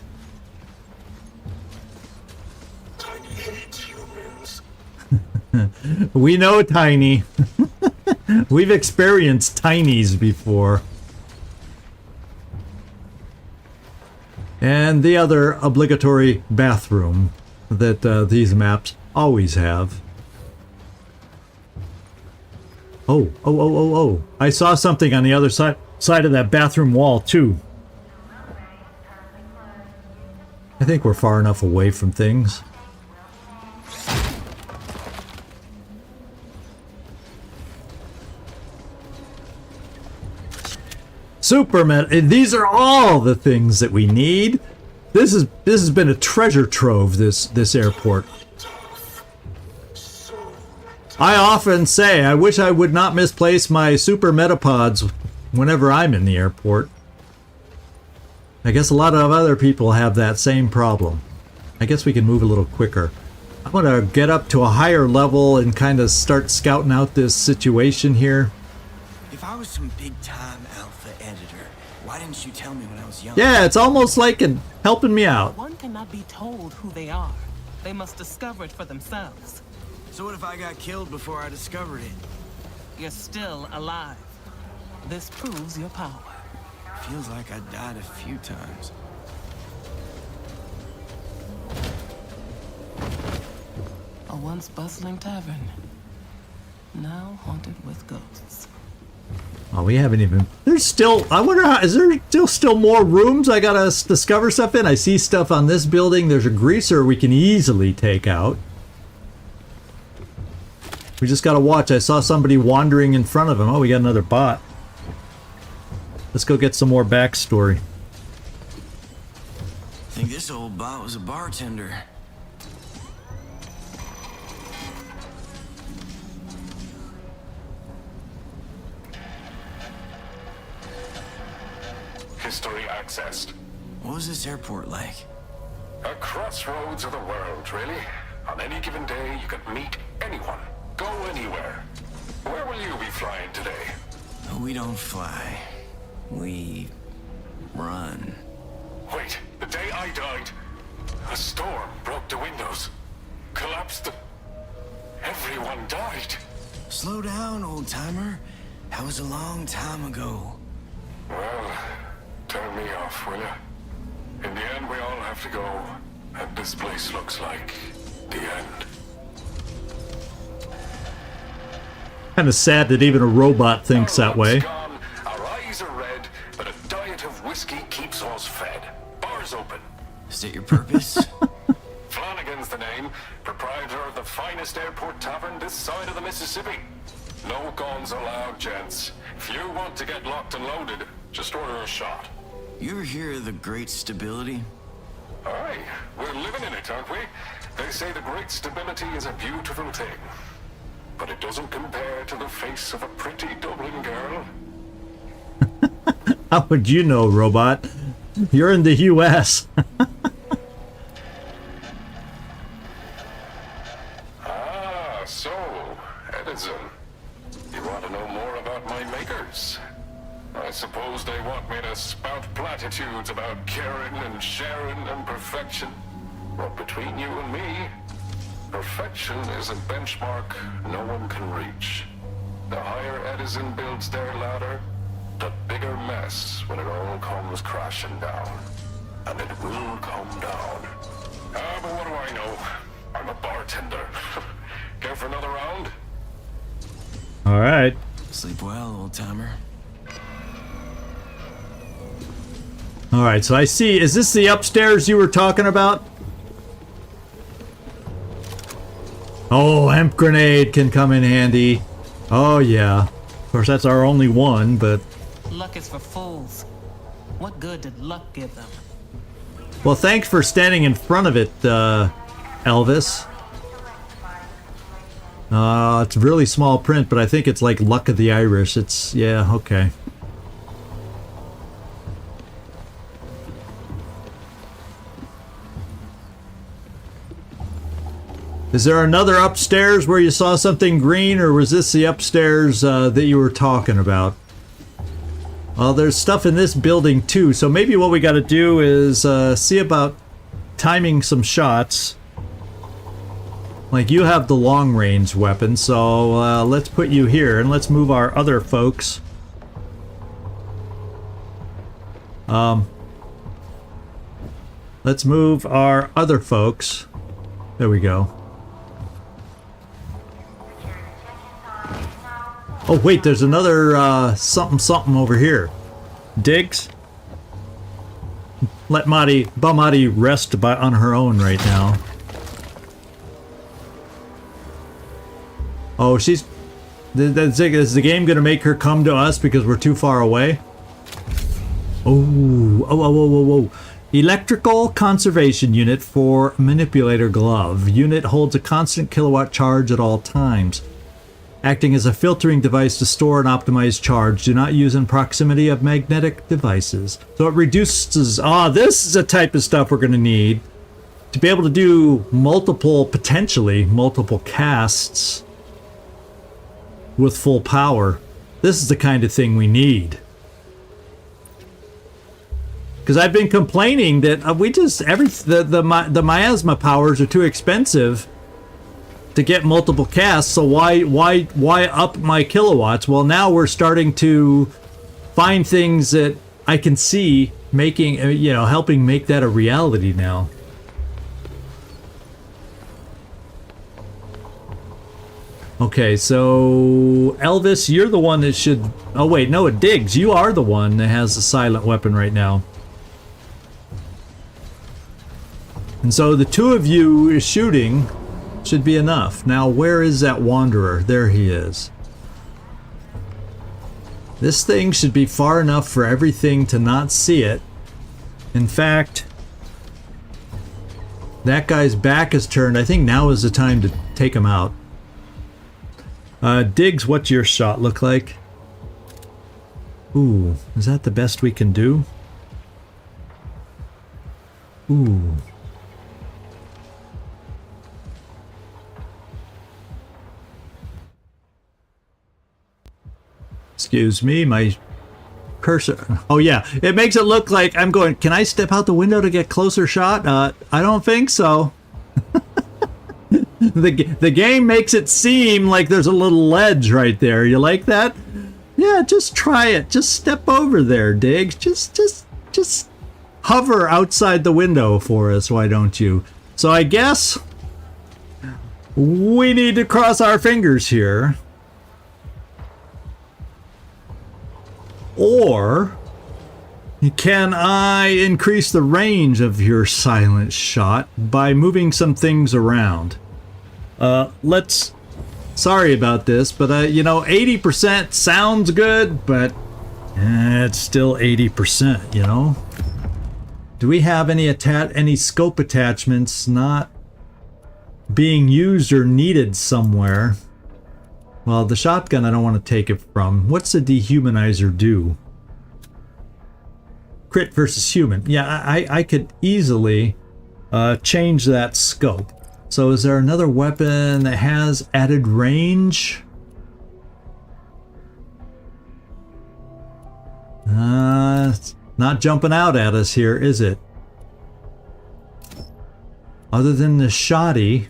Tiny hates humans. We know Tiny. We've experienced Tinies before. And the other obligatory bathroom that these maps always have. Oh. I saw something on the other side of that bathroom wall, too. I think we're far enough away from things. Superman, these are all the things that we need. This has been a treasure trove, this airport. I often say I wish I would not misplace my super metapods whenever I'm in the airport. I guess a lot of other people have that same problem. I guess we can move a little quicker. I want to get up to a higher level and kind of start scouting out this situation here. If I was some big-time alpha editor, why didn't you tell me when I was young? Yeah, it's almost like helping me out. One cannot be told who they are. They must discover it for themselves. So what if I got killed before I discovered it? You're still alive. This proves your power. Feels like I died a few times. A once bustling tavern, now haunted with ghosts. Oh, we haven't even... There's still... I wonder how... Is there still more rooms I gotta discover stuff in? I see stuff on this building. There's a greaser we can easily take out. We just gotta watch. I saw somebody wandering in front of him. Oh, we got another bot. Let's go get some more backstory. I think this old bot was a bartender. History accessed. What was this airport like? A crossroads of the world, really. On any given day, you could meet anyone. Go anywhere. Where will you be flying today? We don't fly. We run. Wait, the day I died, a storm broke the windows, collapsed the... Everyone died. Slow down, old-timer. That was a long time ago. Well, turn me off, will ya? In the end, we all have to go, and this place looks like the end. Kind of sad that even a robot thinks that way. Gone, our eyes are red, but a diet of whiskey keeps us fed. Bars open. Is it your purpose? Flanagan's the name, proprietor of the finest airport tavern this side of the Mississippi. No guns allowed, gents. If you want to get locked and loaded, just order a shot. You ever hear of the Great Stability? Aye, we're living in it, aren't we? They say the Great Stability is a beautiful thing. But it doesn't compare to the face of a pretty Dublin girl. How would you know, robot? You're in the US. Ah, so, Edison. You want to know more about my makers? I suppose they want me to spout platitudes about caring and sharing and perfection. But between you and me, perfection is a benchmark no one can reach. The higher Edison builds their ladder, the bigger mess when it all comes crashing down. And it will come down. Ah, but what do I know? I'm a bartender. Care for another round? All right. Sleep well, old-timer. Alright, so I see. Is this the upstairs you were talking about? Oh, hemp grenade can come in handy. Oh, yeah. Of course, that's our only one, but... Luck is for fools. What good did luck give them? Well, thanks for standing in front of it, Elvis. It's really small print, but I think it's like Luck of the Irish. It's... yeah, okay. Is there another upstairs where you saw something green, or was this the upstairs that you were talking about? Well, there's stuff in this building too, so maybe what we got to do is see about timing some shots. Like, you have the long-range weapon, so let's put you here, and let's move our other folks. Let's move our other folks. There we go. Oh wait, there's another something over here. Diggs? Let Bamati rest on her own right now. Oh, is the game gonna make her come to us because we're too far away? Oh. Electrical conservation unit for manipulator glove. Unit holds a constant kilowatt charge at all times. Acting as a filtering device to store and optimize charge. Do not use in proximity of magnetic devices. So it reduces... this is the type of stuff we're going to need to be able to do potentially multiple casts with full power. This is the kind of thing we need. Because I've been complaining that the miasma powers are too expensive to get multiple casts, so why up my kilowatts? Well, now we're starting to find things that I can see making, helping make that a reality now. Okay, so Elvis, you're the one that should... oh wait, no, it Diggs. You are the one that has the silent weapon right now. And so the two of you shooting should be enough. Now, where is that wanderer? There he is. This thing should be far enough for everything to not see it. In fact, that guy's back is turned. I think now is the time to take him out. Diggs, what's your shot look like? Ooh, is that the best we can do? Ooh. Excuse me, my cursor. Oh yeah, it makes it look like I'm going, can I step out the window to get closer shot? I don't think so. The game makes it seem like there's a little ledge right there. You like that? Yeah, just try it. Just step over there, Diggs. Just hover outside the window for us, why don't you? So I guess we need to cross our fingers here. Or can I increase the range of your silent shot by moving some things around? Sorry about this, but 80% sounds good, but it's still 80%, you know? Do we have any scope attachments not being used or needed somewhere? Well, the shotgun I don't want to take it from. What's the dehumanizer do? Crit versus human. Yeah, I could easily change that scope. So is there another weapon that has added range? It's not jumping out at us here, is it? Other than the shoddy.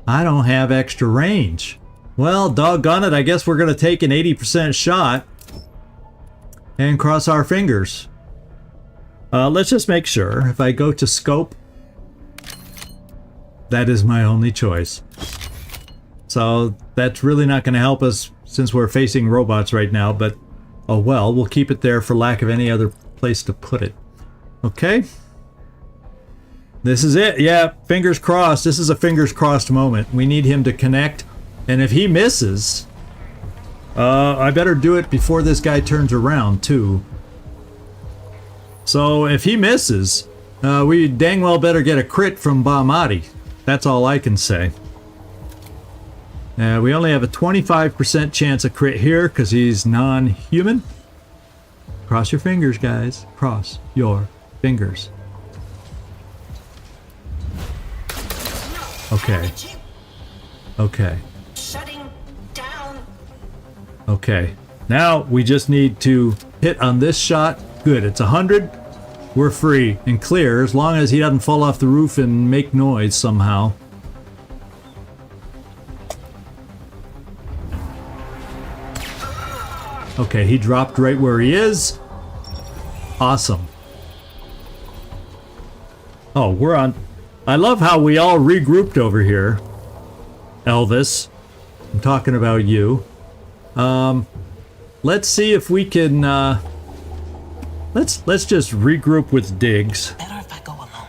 I don't have extra range. Well, doggone it, I guess we're going to take an 80% shot and cross our fingers. Let's just make sure. If I go to scope, that is my only choice. So that's really not going to help us since we're facing robots right now, but oh well, we'll keep it there for lack of any other place to put it. Okay. This is it. Yeah, fingers crossed. This is a fingers crossed moment. We need him to connect, and if he misses, I better do it before this guy turns around too. So if he misses, we dang well better get a crit from Bahmati. That's all I can say. We only have a 25% chance of crit here because he's non-human. Cross your fingers, guys. Cross your fingers. Okay. Okay. Shutting down. Okay. Now we just need to hit on this shot. Good. It's 100. We're free and clear as long as he doesn't fall off the roof and make noise somehow. Okay, he dropped right where he is. Awesome. Oh, we're on. I love how we all regrouped over here. Elvis, I'm talking about you. Let's see if we can. Let's just regroup with Diggs. Better if I go alone.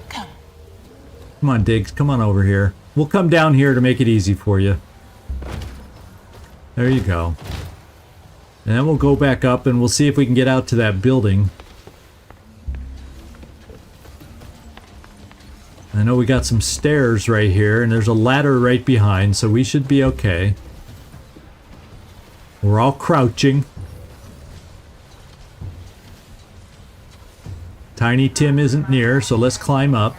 Come. Come on, Diggs. Come on over here. We'll come down here to make it easy for you. There you go. And then we'll go back up and we'll see if we can get out to that building. I know we got some stairs right here and there's a ladder right behind, so we should be okay. We're all crouching. Tiny Tim isn't near, so let's climb up.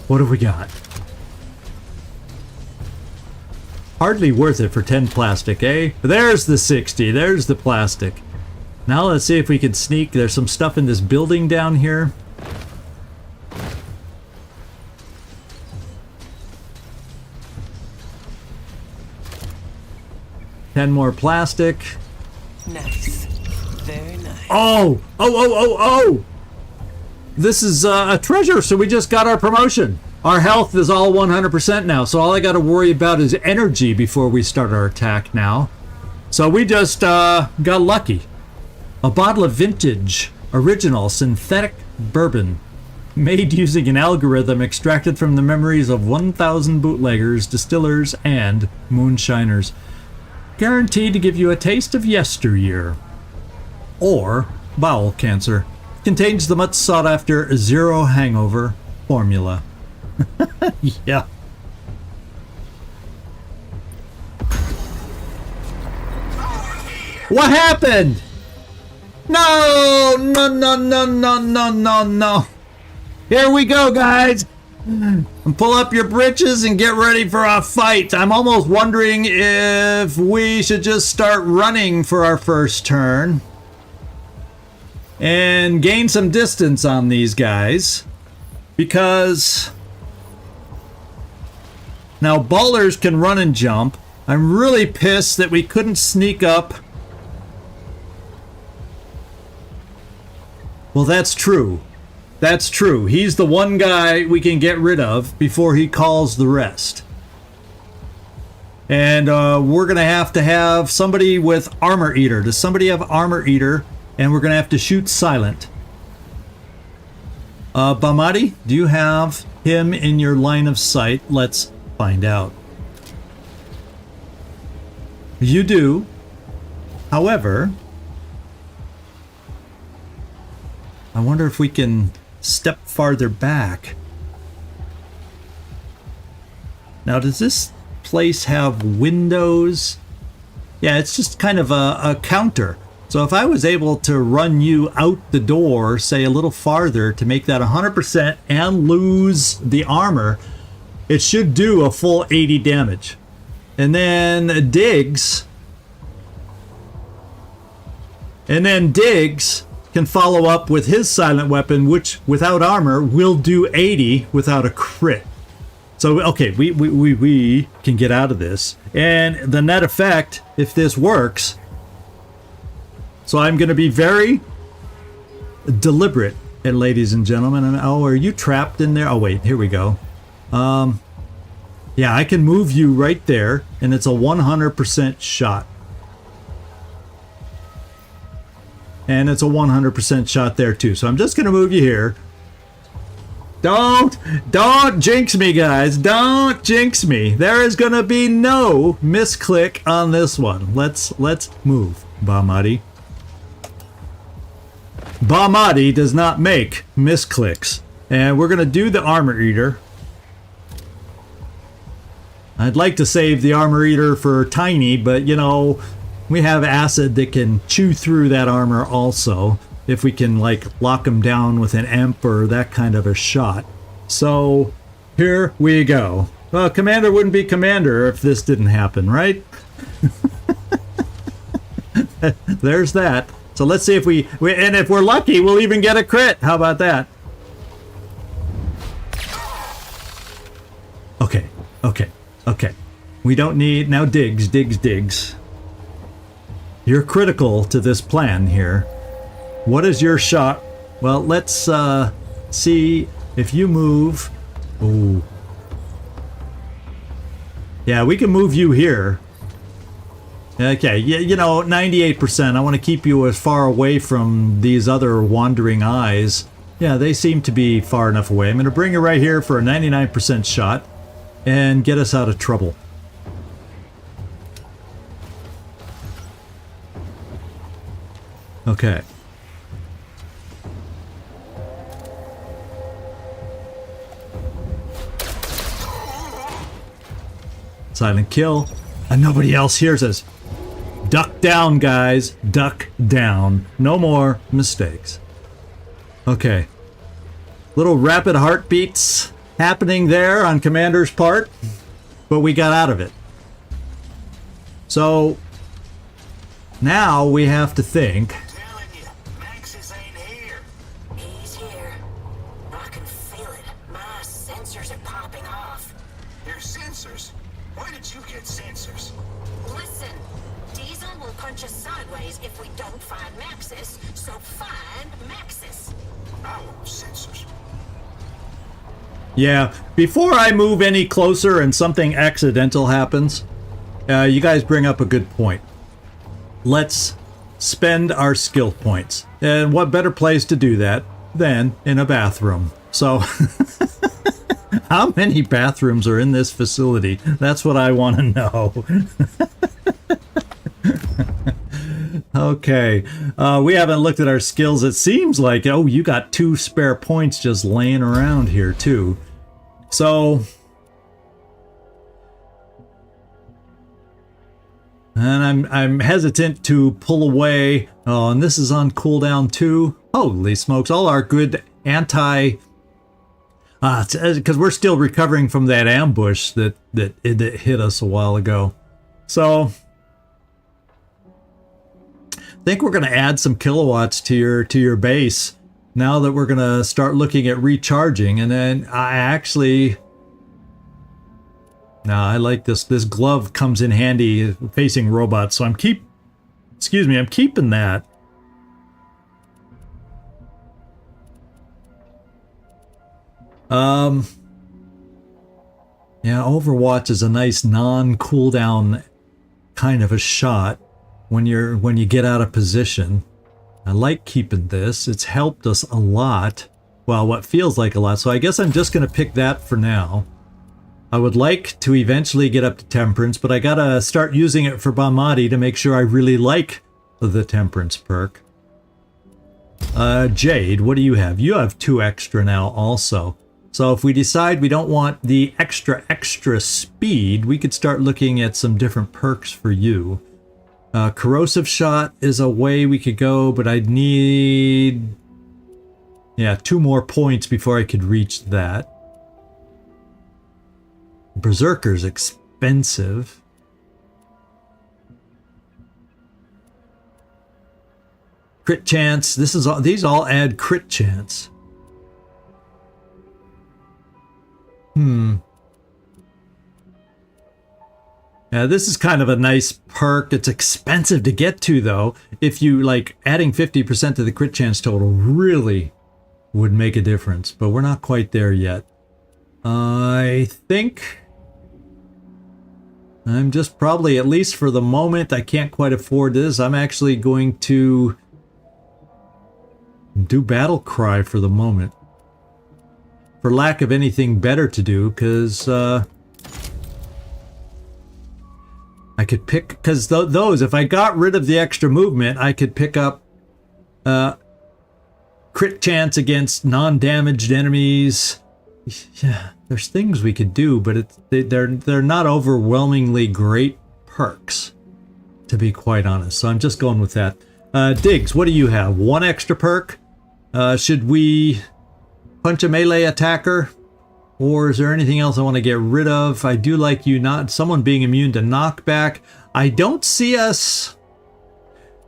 What have we got? Hardly worth it for 10 plastic, eh? There's the 60. There's the plastic. Now let's see if we can sneak. There's some stuff in this building down here. $10 more plastic. Nice. Very nice. Oh! Oh! This is a treasure, so we just got our promotion. Our health is all 100% now, so all I got to worry about is energy before we start our attack now. So we just got lucky. A bottle of vintage, original, synthetic bourbon, made using an algorithm extracted from the memories of 1,000 bootleggers, distillers, and moonshiners. Guaranteed to give you a taste of yesteryear. Or bowel cancer. Contains the much sought after zero hangover formula. Yeah. What happened? No! No. Here we go, guys. And pull up your britches and get ready for a fight. I'm almost wondering if we should just start running for our first turn and gain some distance on these guys, because now ballers can run and jump. I'm really pissed that we couldn't sneak up. Well, that's true. That's true. He's the one guy we can get rid of before he calls the rest. And we're going to have somebody with Armor Eater. Does somebody have Armor Eater? And we're going to have to shoot silent. Bahmati, do you have him in your line of sight? Let's find out. You do. However, I wonder if we can step farther back. Now, does this place have windows? Yeah, it's just kind of a counter. So if I was able to run you out the door, say a little farther, to make that 100% and lose the armor, it should do a full 80 damage. And then Diggs can follow up with his silent weapon, which without armor will do 80 without a crit. So okay, we can get out of this. And the net effect, if this works, so I'm going to be very deliberate and ladies and gentlemen. And, oh, are you trapped in there? Oh, wait, here we go. Yeah, I can move you right there, and it's a 100% shot. And it's a 100% shot there, too. So I'm just going to move you here. Don't jinx me, guys. Don't jinx me. There is going to be no misclick on this one. Let's move, Bahmati. Bahmati does not make misclicks. And we're going to do the armor eater. I'd like to save the armor eater for Tiny, but you know, we have acid that can chew through that armor also, if we can like lock him down with an EMP or that kind of a shot. So here we go. Well, Commander wouldn't be Commander if this didn't happen, right? There's that. So let's see if we and if we're lucky, we'll even get a crit. How about that? Okay. We don't need now digs. You're critical to this plan here. What is your shot? Well, let's see if you move. Oh. Yeah, we can move you here. Okay, yeah, you know, 98%. I want to keep you as far away from these other wandering eyes. Yeah, they seem to be far enough away. I'm going to bring you right here for a 99% shot and get us out of trouble. Okay. Silent kill. And nobody else hears us. Duck down, guys. Duck down. No more mistakes. Okay. Little rapid heartbeats happening there on Commander's part, but we got out of it. So now we have to think. Maxis ain't here. He's here. I can feel it. My sensors are popping off. Your sensors? Why did you get sensors? Listen, Diesel will punch us sideways if we don't find Maxis, so find Maxis. I want sensors. Yeah, before I move any closer and something accidental happens, you guys bring up a good point. Let's spend our skill points. And what better place to do that than in a bathroom? So, how many bathrooms are in this facility? That's what I want to know. Okay, we haven't looked at our skills. It seems like, oh, you got 2 spare points just laying around here too. So, and I'm hesitant to pull away. Oh, and this is on cooldown too. Holy smokes! All our good anti, because we're still recovering from that ambush that hit us a while ago. So, I think we're going to add some kilowatts to your base now that we're going to start looking at recharging. And then I like this. This glove comes in handy facing robots. So I'm keeping that. Yeah, Overwatch is a nice non-cooldown kind of a shot when you get out of position. I like keeping this. It's helped us a lot. Well, what feels like a lot. So I guess I'm just going to pick that for now. I would like to eventually get up to Temperance, but I got to start using it for Bahmati to make sure I really like the Temperance perk. Jade, what do you have? You have 2 extra now also. So if we decide we don't want the extra speed, we could start looking at some different perks for you. Corrosive shot is a way we could go, but I'd need 2 more points before I could reach that. Berserker's expensive. Crit chance. These all add crit chance. Yeah, this is kind of a nice perk. It's expensive to get to, though. If you like adding 50% to the crit chance total, really would make a difference, but we're not quite there yet. I think I'm just probably, at least for the moment, I can't quite afford this. I'm actually going to do Battle Cry for the moment, for lack of anything better to do, because I could pick, because those, if I got rid of the extra movement, I could pick up crit chance against non-damaged enemies. Yeah, there's things we could do, but they're not overwhelmingly great perks, to be quite honest. So I'm just going with that. Diggs, what do you have? One extra perk? Should we punch a melee attacker? Or is there anything else I want to get rid of? I do like someone being immune to knockback. I don't see us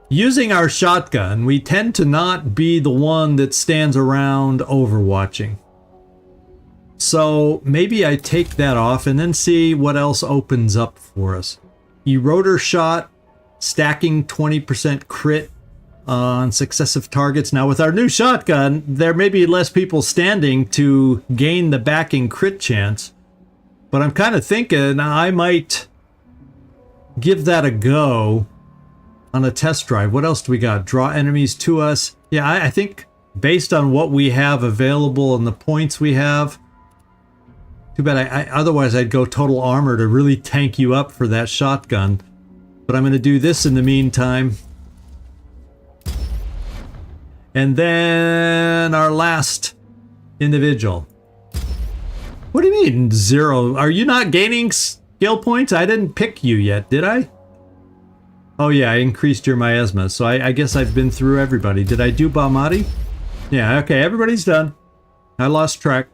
using our shotgun. We tend to not be the one that stands around overwatching. So maybe I take that off and then see what else opens up for us. Eroder shot, stacking 20% crit on successive targets. Now with our new shotgun, there may be less people standing to gain the backing crit chance, but I'm kind of thinking I might give that a go on a test drive. What else do we got? Draw enemies to us. Yeah, I think based on what we have available and the points we have, too bad otherwise I'd go total armor to really tank you up for that shotgun, but I'm going to do this in the meantime. And then our last individual. What do you mean 0? Are you not gaining skill points? I didn't pick you yet, did I? Oh yeah, I increased your miasma, so I guess I've been through everybody. Did I do Balmati? Yeah, okay, everybody's done. I lost track.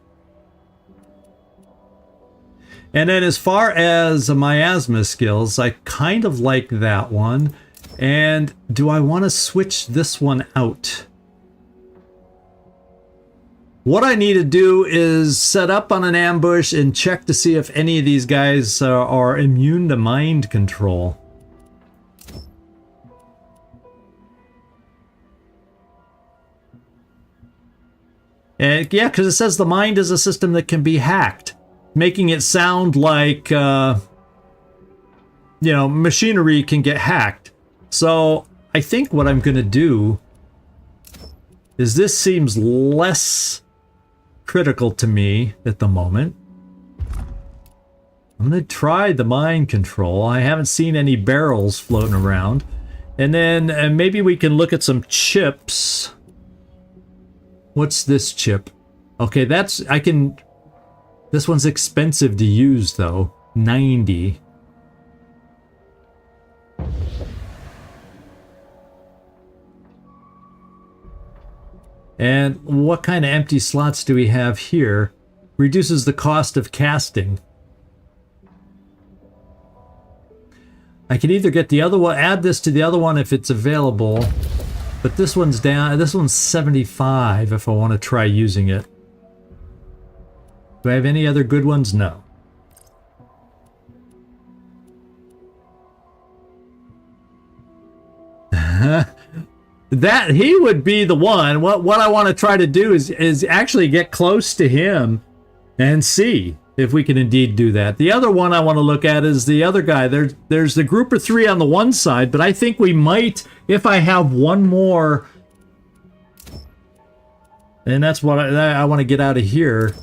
And then as far as miasma skills, I kind of like that one. And do I want to switch this one out? What I need to do is set up on an ambush and check to see if any of these guys are immune to mind control. And yeah, because it says the mind is a system that can be hacked, making it sound like, machinery can get hacked. So I think what I'm going to do is, this seems less critical to me at the moment. I'm going to try the mind control. I haven't seen any barrels floating around. And then maybe we can look at some chips. What's this chip? Okay, this one's expensive to use though. 90. And what kind of empty slots do we have here? Reduces the cost of casting. I could either get the other one, add this to the other one if it's available, but this one's down. This one's 75 if I want to try using it. Do I have any other good ones? No. That he would be the one. What I want to try to do is actually get close to him and see if we can indeed do that. The other one I want to look at is the other guy. There's the group of 3 on the one side, but I think we might, if I have one more, and that's what I want to get out of here.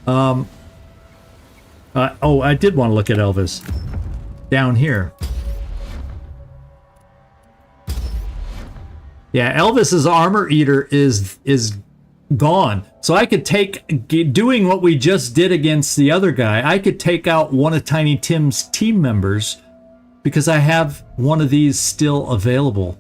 Oh, I did want to look at Elvis down here. Yeah, Elvis's armor eater is gone. So I could take, doing what we just did against the other guy, I could take out one of Tiny Tim's team members because I have one of these still available.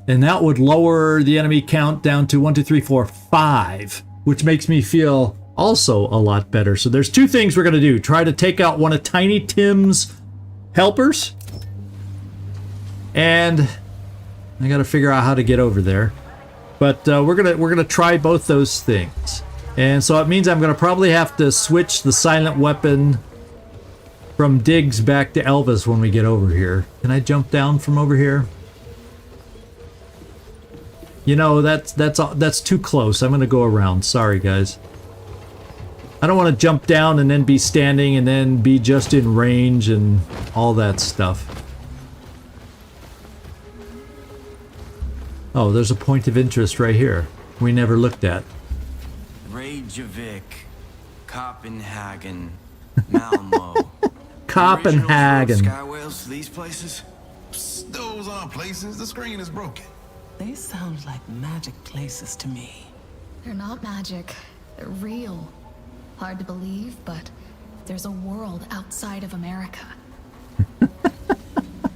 And that would lower the enemy count down to 1, 2, 3, 4, 5, which makes me feel also a lot better. So there's 2 things we're going to do. Try to take out one of Tiny Tim's helpers. And I got to figure out how to get over there. But we're gonna try both those things. And so it means I'm going to probably have to switch the silent weapon from Diggs back to Elvis when we get over here. Can I jump down from over here? You know, that's too close. I'm gonna go around. Sorry, guys. I don't want to jump down and then be standing and then be just in range and all that stuff. Oh, there's a point of interest right here we never looked at. Reykjavik, Copenhagen, Malmo. Copenhagen. Sky whales, these places? Psst, those aren't places. The screen is broken. They sound like magic places to me. They're not magic. They're real. Hard to believe, but there's a world outside of America.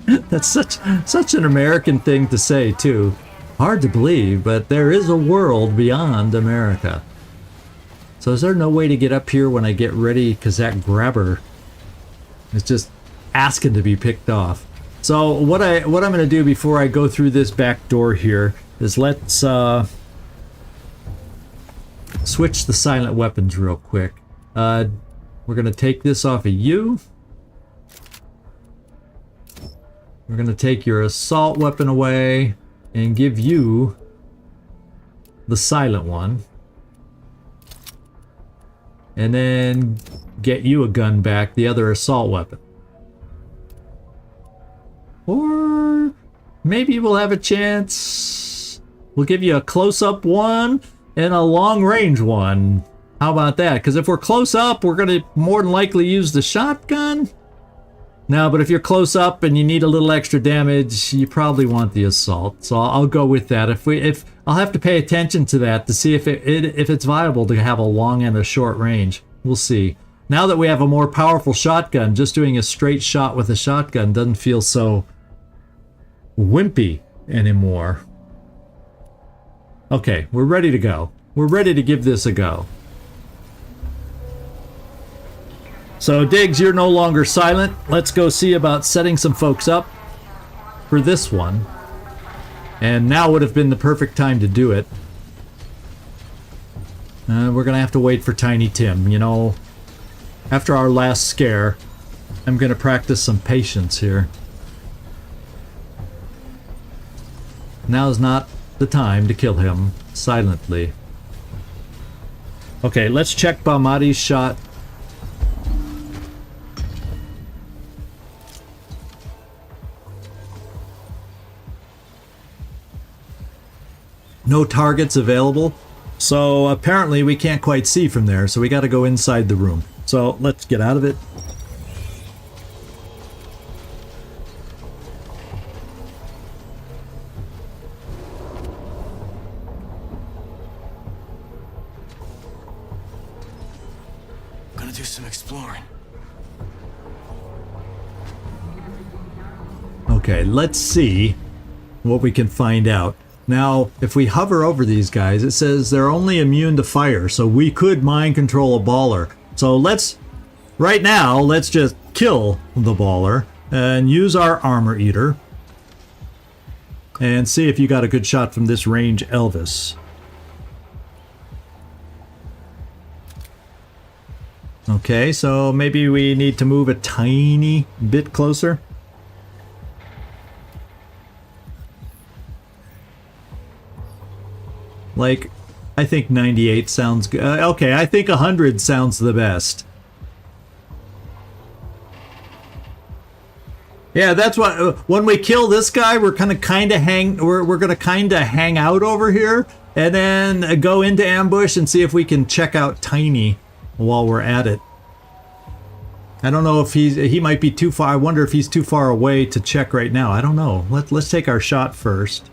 That's such an American thing to say, too. Hard to believe, but there is a world beyond America. So is there no way to get up here when I get ready? Because that grabber is just asking to be picked off. So what I'm going to do before I go through this back door here is let's switch the silent weapons real quick. We're going to take this off of you. We're going to take your assault weapon away and give you the silent one. And then get you a gun back, the other assault weapon. Or maybe we'll have a chance. We'll give you a close-up one and a long-range one. How about that? Because if we're close up, we're going to more than likely use the shotgun. No, but if you're close up and you need a little extra damage, you probably want the assault. So I'll go with that. If I'll have to pay attention to that to see if it's viable to have a long and a short range. We'll see. Now that we have a more powerful shotgun, just doing a straight shot with a shotgun doesn't feel so wimpy anymore. Okay, we're ready to go. We're ready to give this a go. So, Diggs, you're no longer silent. Let's go see about setting some folks up for this one. And now would have been the perfect time to do it. We're going to have to wait for Tiny Tim. You know, after our last scare, I'm going to practice some patience here. Now's not the time to kill him silently. Okay, let's check Bahmati's shot. No targets available. So apparently we can't quite see from there, so we got to go inside the room. So let's get out of it. Gonna do some exploring. Okay, let's see what we can find out. Now, if we hover over these guys, it says they're only immune to fire, so we could mind control a baller. So right now, let's just kill the baller and use our armor eater and see if you got a good shot from this range, Elvis. Okay, so maybe we need to move a tiny bit closer. Like, I think 98 sounds good. Okay, I think 100 sounds the best. Yeah, that's what. When we kill this guy, we're gonna kind of hang out over here, and then go into ambush and see if we can check out Tiny while we're at it. I don't know if he might be too far. I wonder if he's too far away to check right now. I don't know. Let's take our shot first.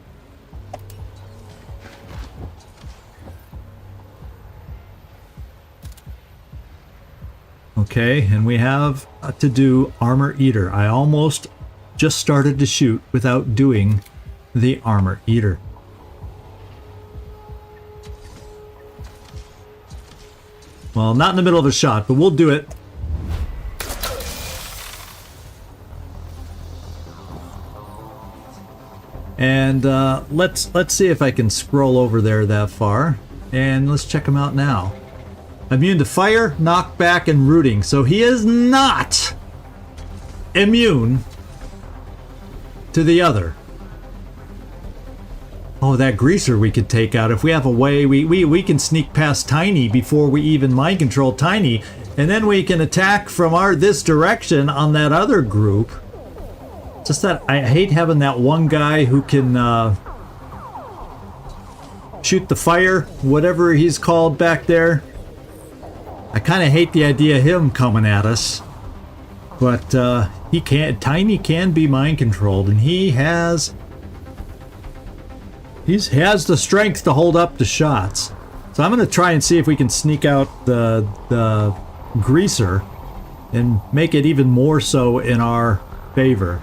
Okay, and we have to do Armor Eater. I almost just started to shoot without doing the Armor Eater. Well, not in the middle of a shot, but we'll do it. And let's see if I can scroll over there that far. And let's check him out now. Immune to fire, knockback, and rooting. So he is not immune to the other. Oh, that greaser we could take out. If we have a way, we can sneak past Tiny before we even mind control Tiny. And then we can attack from this direction on that other group. Just that I hate having that one guy who can shoot the fire, whatever he's called back there. I kind of hate the idea of him coming at us. But Tiny can be mind controlled, and he has the strength to hold up the shots. So I'm going to try and see if we can sneak out the greaser and make it even more so in our favor.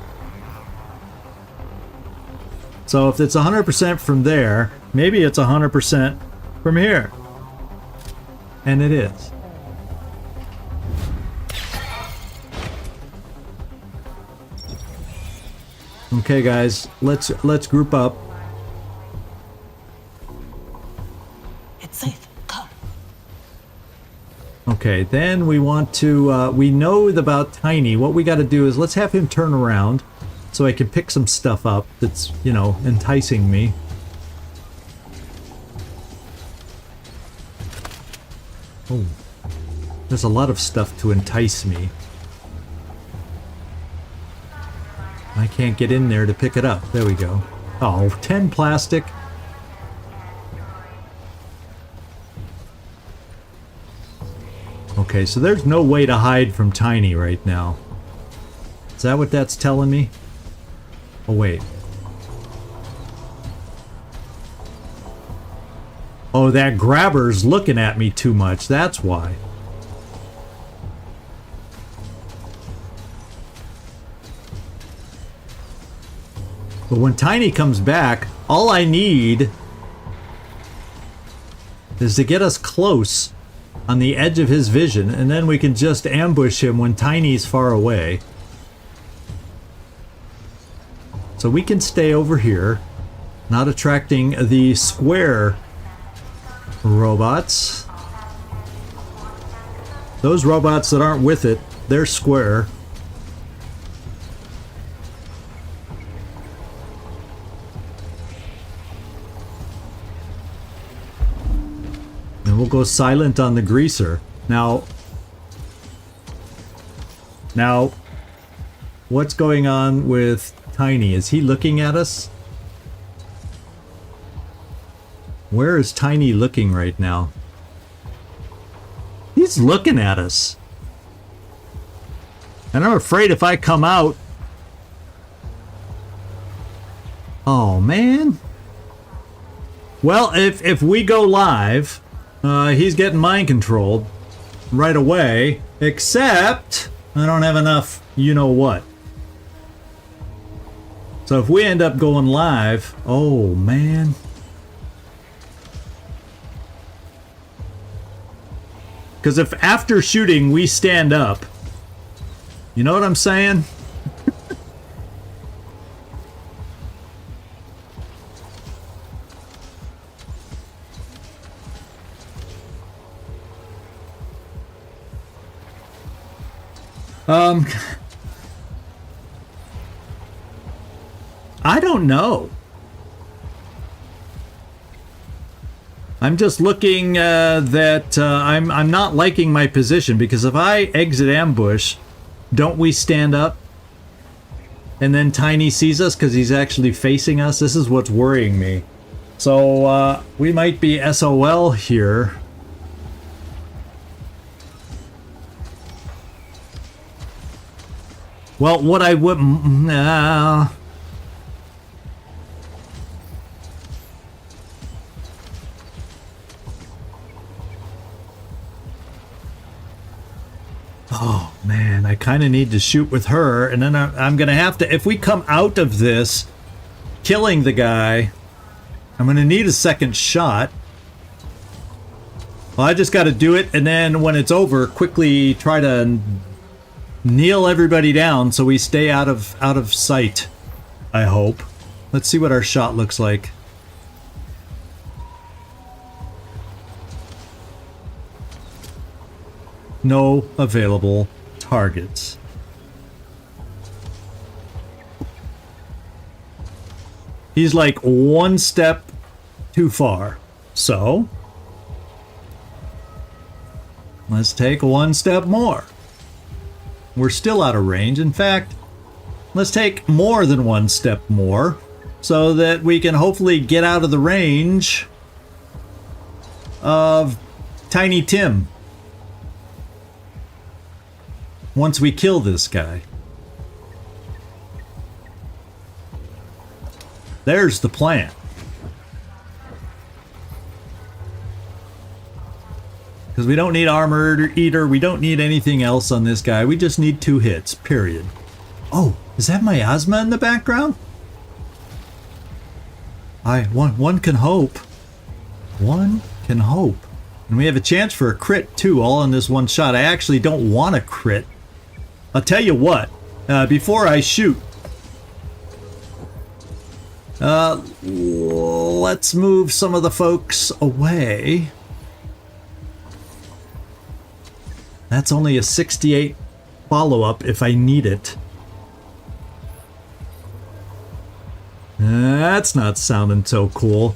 So if it's 100% from there, maybe it's 100% from here. And it is. Okay guys, let's group up. It's safe. Come. Okay, then we want to, we know about Tiny. What we got to do is let's have him turn around so I can pick some stuff up that's, you know, enticing me. Oh, there's a lot of stuff to entice me. I can't get in there to pick it up. There we go. Oh, 10 plastic. Okay, so there's no way to hide from Tiny right now. Is that what that's telling me? Oh, wait. Oh, that grabber's looking at me too much. That's why. But when Tiny comes back, all I need is to get us close on the edge of his vision, and then we can just ambush him when Tiny's far away. So we can stay over here, not attracting the square robots. Those robots that aren't with it, they're square. And we'll go silent on the greaser. Now, what's going on with Tiny? Is he looking at us? Where is Tiny looking right now? He's looking at us. And I'm afraid if I come out... Oh, man. Well, if we go live, he's getting mind controlled right away, except I don't have enough you-know-what. So if we end up going live, oh, man. Because if after shooting we stand up, you know what I'm saying? I don't know. I'm just looking that I'm not liking my position, because if I exit ambush, don't we stand up? And then Tiny sees us because he's actually facing us. This is what's worrying me. So we might be SOL here. Well, what I would... Oh, man, I kind of need to shoot with her, and then I'm going to have to... If we come out of this, killing the guy, I'm going to need a second shot. Well, I just got to do it, and then when it's over, quickly try to kneel everybody down so we stay out of sight, I hope. Let's see what our shot looks like. No available targets. He's like one step too far. So, let's take one step more. We're still out of range. In fact, let's take more than one step more so that we can hopefully get out of the range of Tiny Tim once we kill this guy. There's the plan. Because we don't need Armor Eater, we don't need anything else on this guy. We just need 2 hits, period. Oh, is that Miasma in the background? One can hope. One can hope. And we have a chance for a crit too, all in this one shot. I actually don't want a crit. I'll tell you what, before I shoot, let's move some of the folks away. That's only a 68 follow-up if I need it. That's not sounding so cool.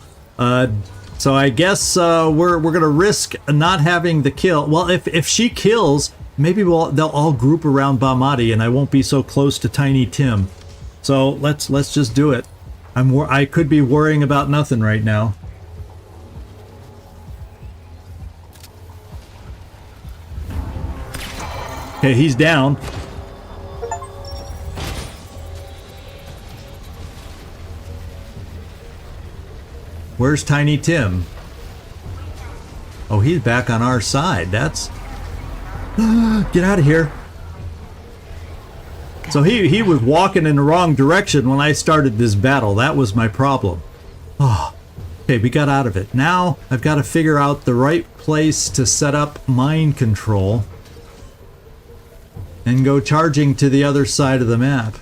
So I guess we're gonna risk not having the kill. Well, if she kills, maybe they'll all group around Bahmati, and I won't be so close to Tiny Tim. So let's just do it. I could be worrying about nothing right now. Okay, he's down. Where's Tiny Tim? Oh, he's back on our side. That's... Get out of here. So he was walking in the wrong direction when I started this battle. That was my problem. Oh, okay, we got out of it. Now I've got to figure out the right place to set up mind control and go charging to the other side of the map.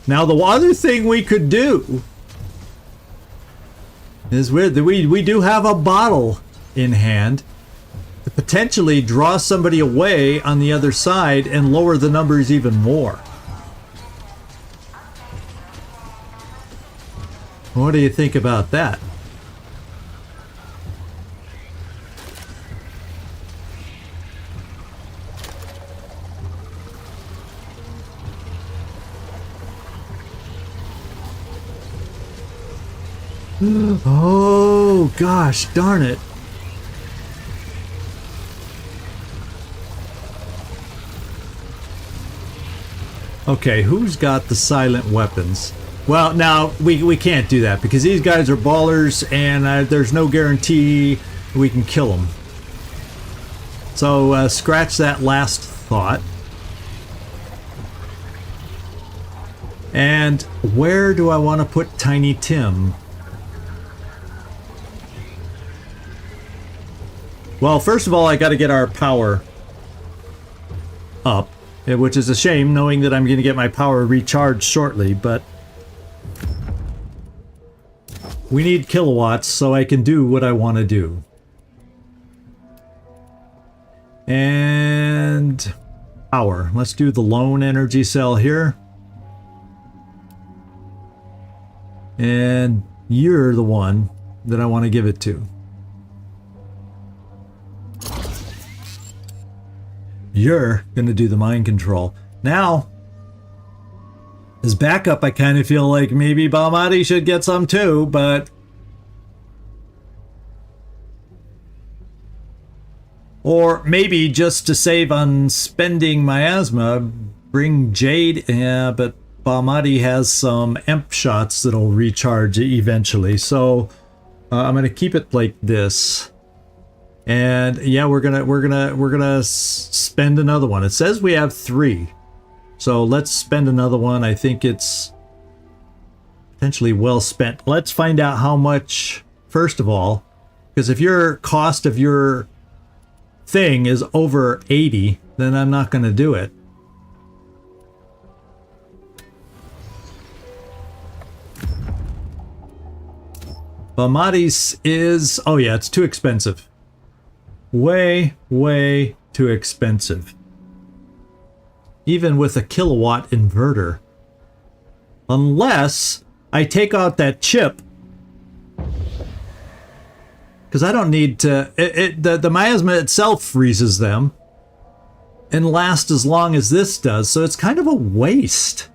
Now the other thing we could do is we do have a bottle in hand to potentially draw somebody away on the other side and lower the numbers even more. What do you think about that? Oh, gosh, darn it. Okay, who's got the silent weapons? Well, now, we can't do that because these guys are ballers and there's no guarantee we can kill them. So, scratch that last thought. And where do I want to put Tiny Tim? Well, first of all, I got to get our power up, which is a shame knowing that I'm going to get my power recharged shortly, but we need kilowatts so I can do what I want to do. And power. Let's do the lone energy cell here. And you're the one that I want to give it to. You're gonna do the mind control. Now, as backup, I kind of feel like maybe Bahmati should get some too, but... Or maybe just to save on spending Miasma, bring Jade, yeah, but Bahmati has some EMP shots that'll recharge eventually, so I'm gonna keep it like this. And yeah, we're gonna spend another one. It says we have 3, so let's spend another one. I think it's potentially well spent. Let's find out how much first of all, because if your cost of your thing is over 80, then I'm not going to do it. Bahmati's is, oh yeah, it's too expensive. Way too expensive. Even with a kilowatt inverter. Unless I take out that chip Because I don't need to... The miasma itself freezes them and lasts as long as this does, so it's kind of a waste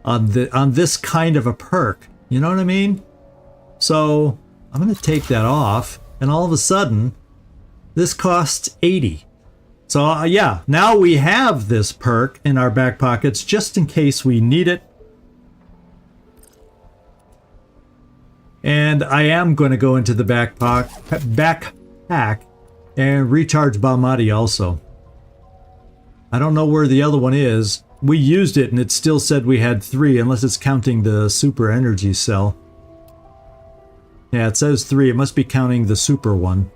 on this kind of a perk. You know what I mean? So I'm going to take that off, and all of a sudden, this costs 80. So yeah, now we have this perk in our back pockets just in case we need it. And I am going to go into the backpack and recharge Bahamati also. I don't know where the other one is. We used it and it still said we had 3, unless it's counting the super energy cell. Yeah, it says 3. It must be counting the super one.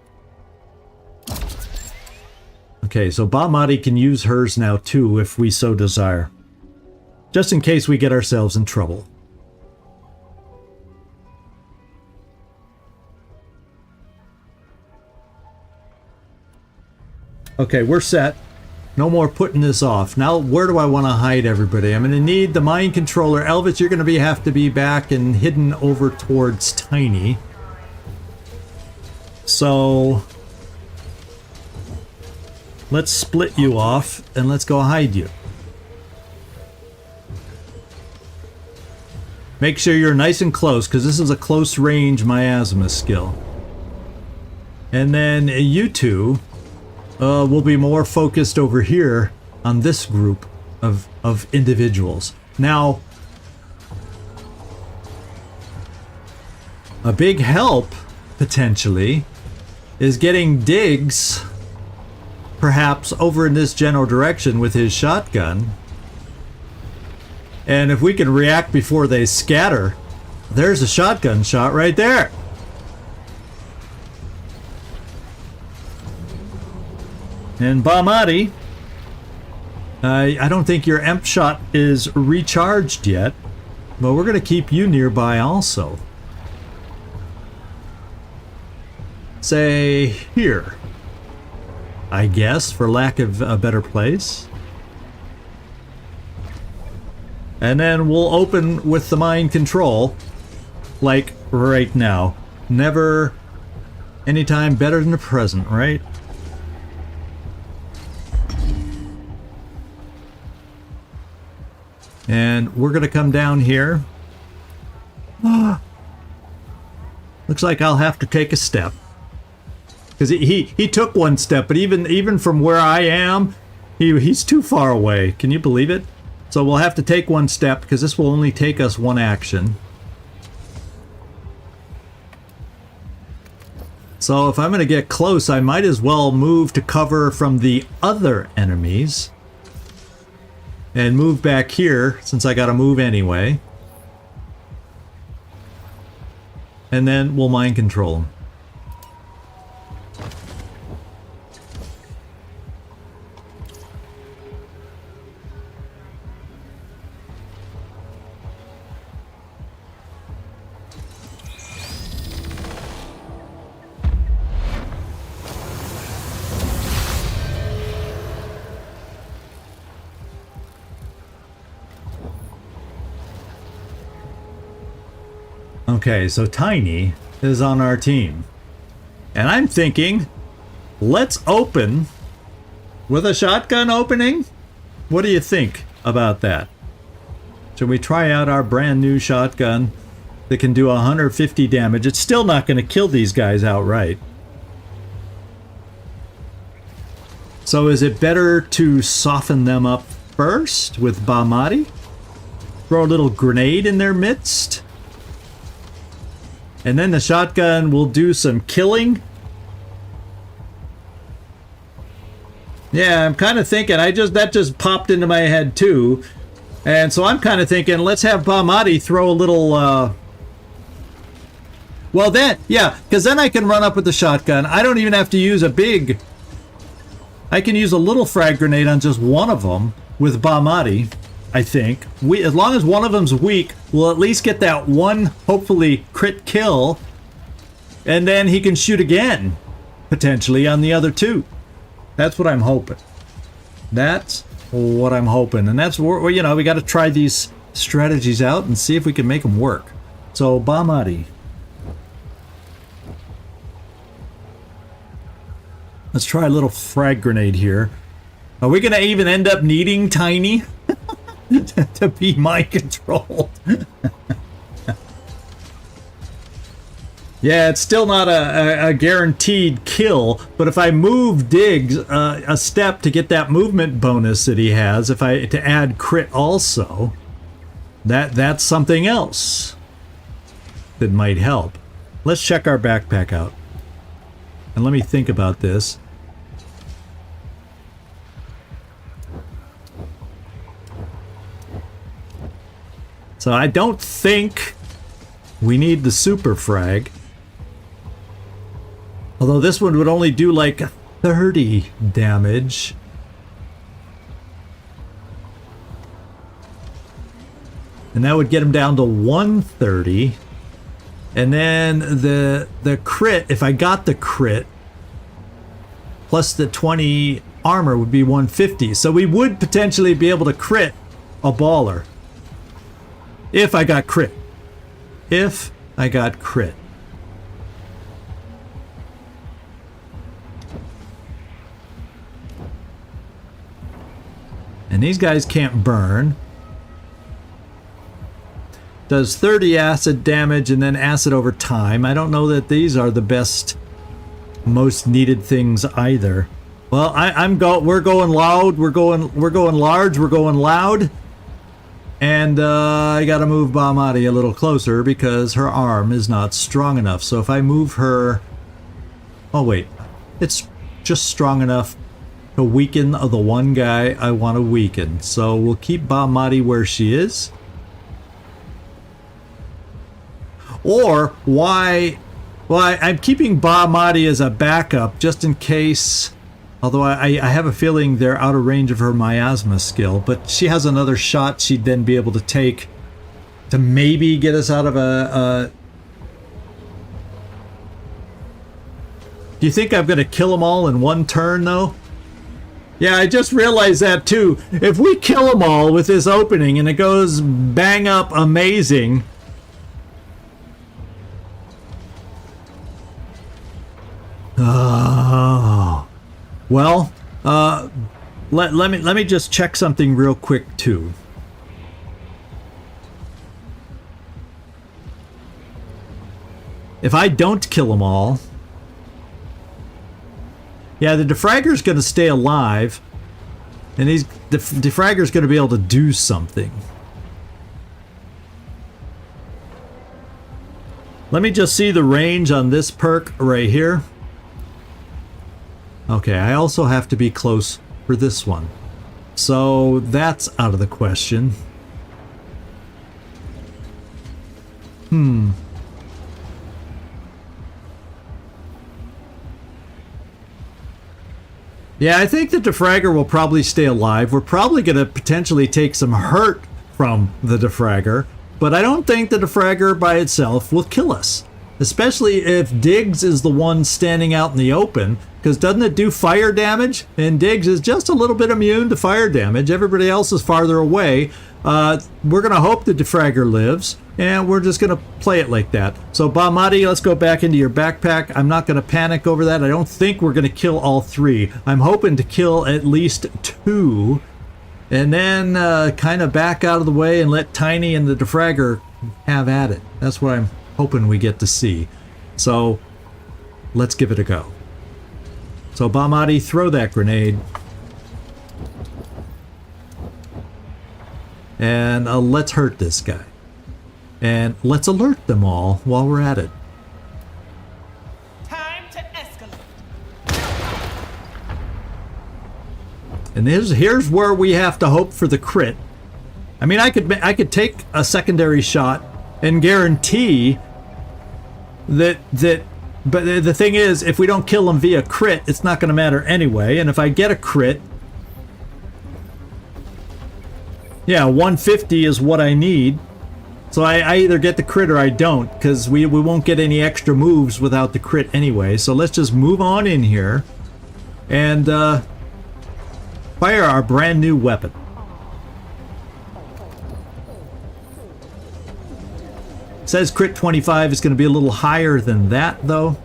Okay, so Bahamati can use hers now too if we so desire. Just in case we get ourselves in trouble. Okay, we're set. No more putting this off. Now, where do I want to hide everybody? I'm going to need the mind controller. Elvis, you're going to have to be back and hidden over towards Tiny. So, let's split you off and let's go hide you. Make sure you're nice and close, because this is a close range miasma skill. And then you two... we'll be more focused over here on this group of individuals. Now, a big help, potentially, is getting Diggs, perhaps, over in this general direction with his shotgun. And if we can react before they scatter, there's a shotgun shot right there. And Bahamati, I don't think your Emp shot is recharged yet, but we're going to keep you nearby also. Say here, I guess, for lack of a better place. And then we'll open with the mind control, like right now. Never anytime better than the present, right? And we're going to come down here. Looks like I'll have to take a step. Because he took one step, but even from where I am, he's too far away. Can you believe it? So we'll have to take one step, because this will only take us one action. So if I'm going to get close, I might as well move to cover from the other enemies. And move back here, since I gotta move anyway. And then we'll mind control them. Okay, so Tiny is on our team. And I'm thinking, let's open with a shotgun opening? What do you think about that? Should we try out our brand new shotgun that can do 150 damage? It's still not going to kill these guys outright. So is it better to soften them up first with Bahamati? Throw a little grenade in their midst? And then the shotgun will do some killing. Yeah, I'm kind of thinking, that just popped into my head too. And so I'm kind of thinking, let's have Bahamati throw a little, well then, yeah, because then I can run up with the shotgun. I don't even have to use a big... I can use a little frag grenade on just one of them with Bahamati. I think. As long as one of them's weak, we'll at least get that one, hopefully, crit kill. And then he can shoot again, potentially, on the other two. That's what I'm hoping. That's what I'm hoping. And that's where, you know, we got to try these strategies out and see if we can make them work. So, Bahamati. Let's try a little frag grenade here. Are we going to even end up needing Tiny to be mind controlled? Yeah, it's still not a guaranteed kill, but if I move Diggs a step to get that movement bonus that he has, if I to add crit also, that's something else that might help. Let's check our backpack out. And let me think about this. So I don't think we need the super frag. Although this one would only do like 30 damage. And that would get him down to 130. And then the crit, if I got the crit, plus the 20 armor would be 150. So we would potentially be able to crit a baller. If I got crit. If I got crit. And these guys can't burn. Does 30 acid damage and then acid over time. I don't know that these are the best, most needed things either. Well, we're going loud, we're going large, we're going loud. And I gotta move Bahmati a little closer because her arm is not strong enough. So if I move her... Oh wait, it's just strong enough to weaken the one guy I want to weaken. So we'll keep Bahmati where she is. Or why... Well, I'm keeping Bahmati as a backup just in case... Although I have a feeling they're out of range of her miasma skill, but she has another shot she'd then be able to take to maybe get us out of a... Do you think I'm going to kill them all in one turn, though? Yeah, I just realized that, too. If we kill them all with this opening and it goes bang up amazing... Oh... Well, let me just check something real quick too. If I don't kill them all, yeah, the defragger's going to stay alive, and the defragger's going to be able to do something. Let me just see the range on this perk right here. Okay, I also have to be close for this one. So that's out of the question. Yeah, I think the defragger will probably stay alive. We're probably going to potentially take some hurt from the defragger, but I don't think the defragger by itself will kill us. Especially if Diggs is the one standing out in the open, because doesn't it do fire damage? And Diggs is just a little bit immune to fire damage. Everybody else is farther away. We're going to hope the defragger lives, and we're just going to play it like that. So Bahmati, let's go back into your backpack. I'm not going to panic over that. I don't think we're going to kill all three. I'm hoping to kill at least two, and then kind of back out of the way and let Tiny and the defragger have at it. That's what I'm hoping we get to see. So let's give it a go. So Bahmati, throw that grenade. And let's hurt this guy. And let's alert them all while we're at it. Time to escalate. And here's where we have to hope for the crit. I mean, I could take a secondary shot and guarantee that but the thing is, if we don't kill them via crit, it's not going to matter anyway. And if I get a crit, yeah, 150 is what I need. So I either get the crit or I don't, because we won't get any extra moves without the crit anyway. So let's just move on in here and fire our brand new weapon. Says crit 25 is going to be a little higher than that, though.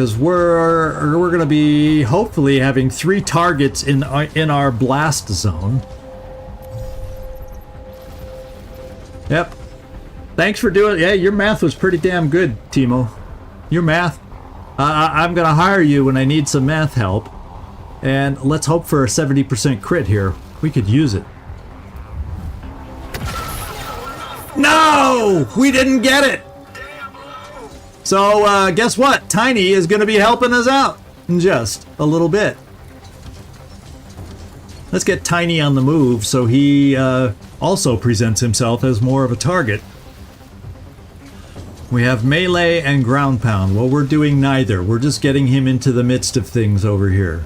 because we're going to be hopefully having 3 targets in our blast zone. Yep. Thanks for doing it. Yeah, your math was pretty damn good, Timo. Your math. I'm going to hire you when I need some math help. And let's hope for a 70% crit here. We could use it. No! We didn't get it! So, guess what? Tiny is going to be helping us out in just a little bit. Let's get Tiny on the move so he also presents himself as more of a target. We have melee and ground pound. Well, we're doing neither. We're just getting him into the midst of things over here.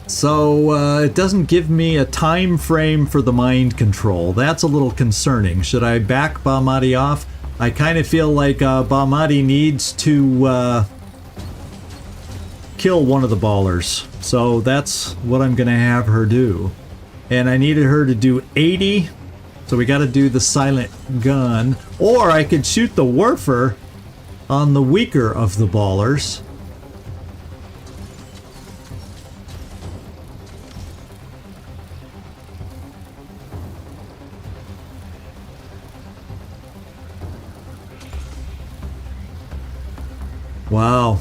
So, it doesn't give me a time frame for the mind control. That's a little concerning. Should I back Bahmati off? I kind of feel like Bahmati needs to kill one of the ballers. So that's what I'm going to have her do. And I needed her to do 80. So we got to do the silent gun. Or I could shoot the Warfer on the weaker of the ballers. Wow.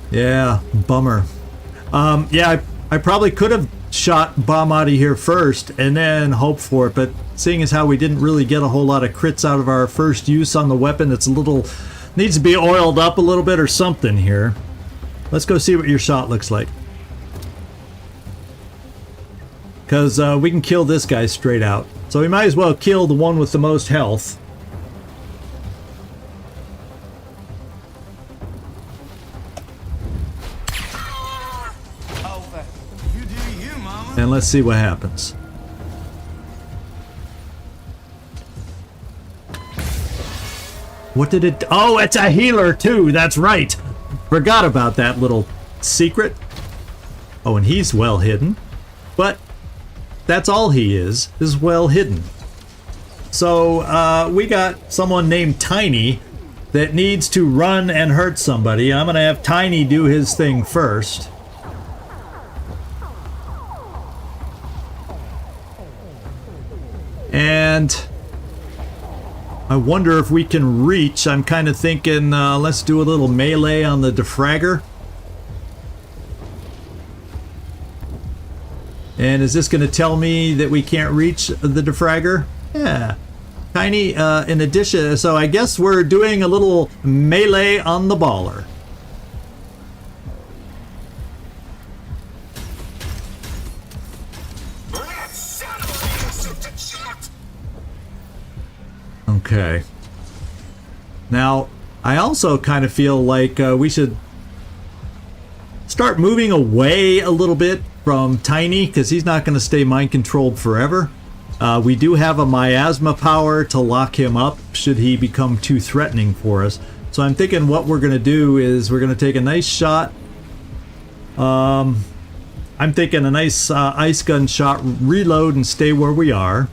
Yeah, bummer. Yeah, I probably could have shot Bahmati here first and then hoped for it, but seeing as how we didn't really get a whole lot of crits out of our first use on the weapon, it's a little... needs to be oiled up a little bit or something here. Let's go see what your shot looks like. Because we can kill this guy straight out. So we might as well kill the one with the most health. And let's see what happens. What did it... oh, it's a healer too! That's right! Forgot about that little secret. Oh, and he's well hidden. But that's all he is well hidden. So, we got someone named Tiny that needs to run and hurt somebody. I'm gonna have Tiny do his thing first. And I wonder if we can reach. I'm kind of thinking, let's do a little melee on the defragger. And is this going to tell me that we can't reach the defragger? Yeah. Tiny, in addition, so I guess we're doing a little melee on the baller. Okay. Now, I also kind of feel like we should start moving away a little bit from Tiny, because he's not going to stay mind-controlled forever. We do have a miasma power to lock him up should he become too threatening for us. So I'm thinking what we're going to do is we're going to take a nice shot. I'm thinking a nice ice gun shot, reload, and stay where we are.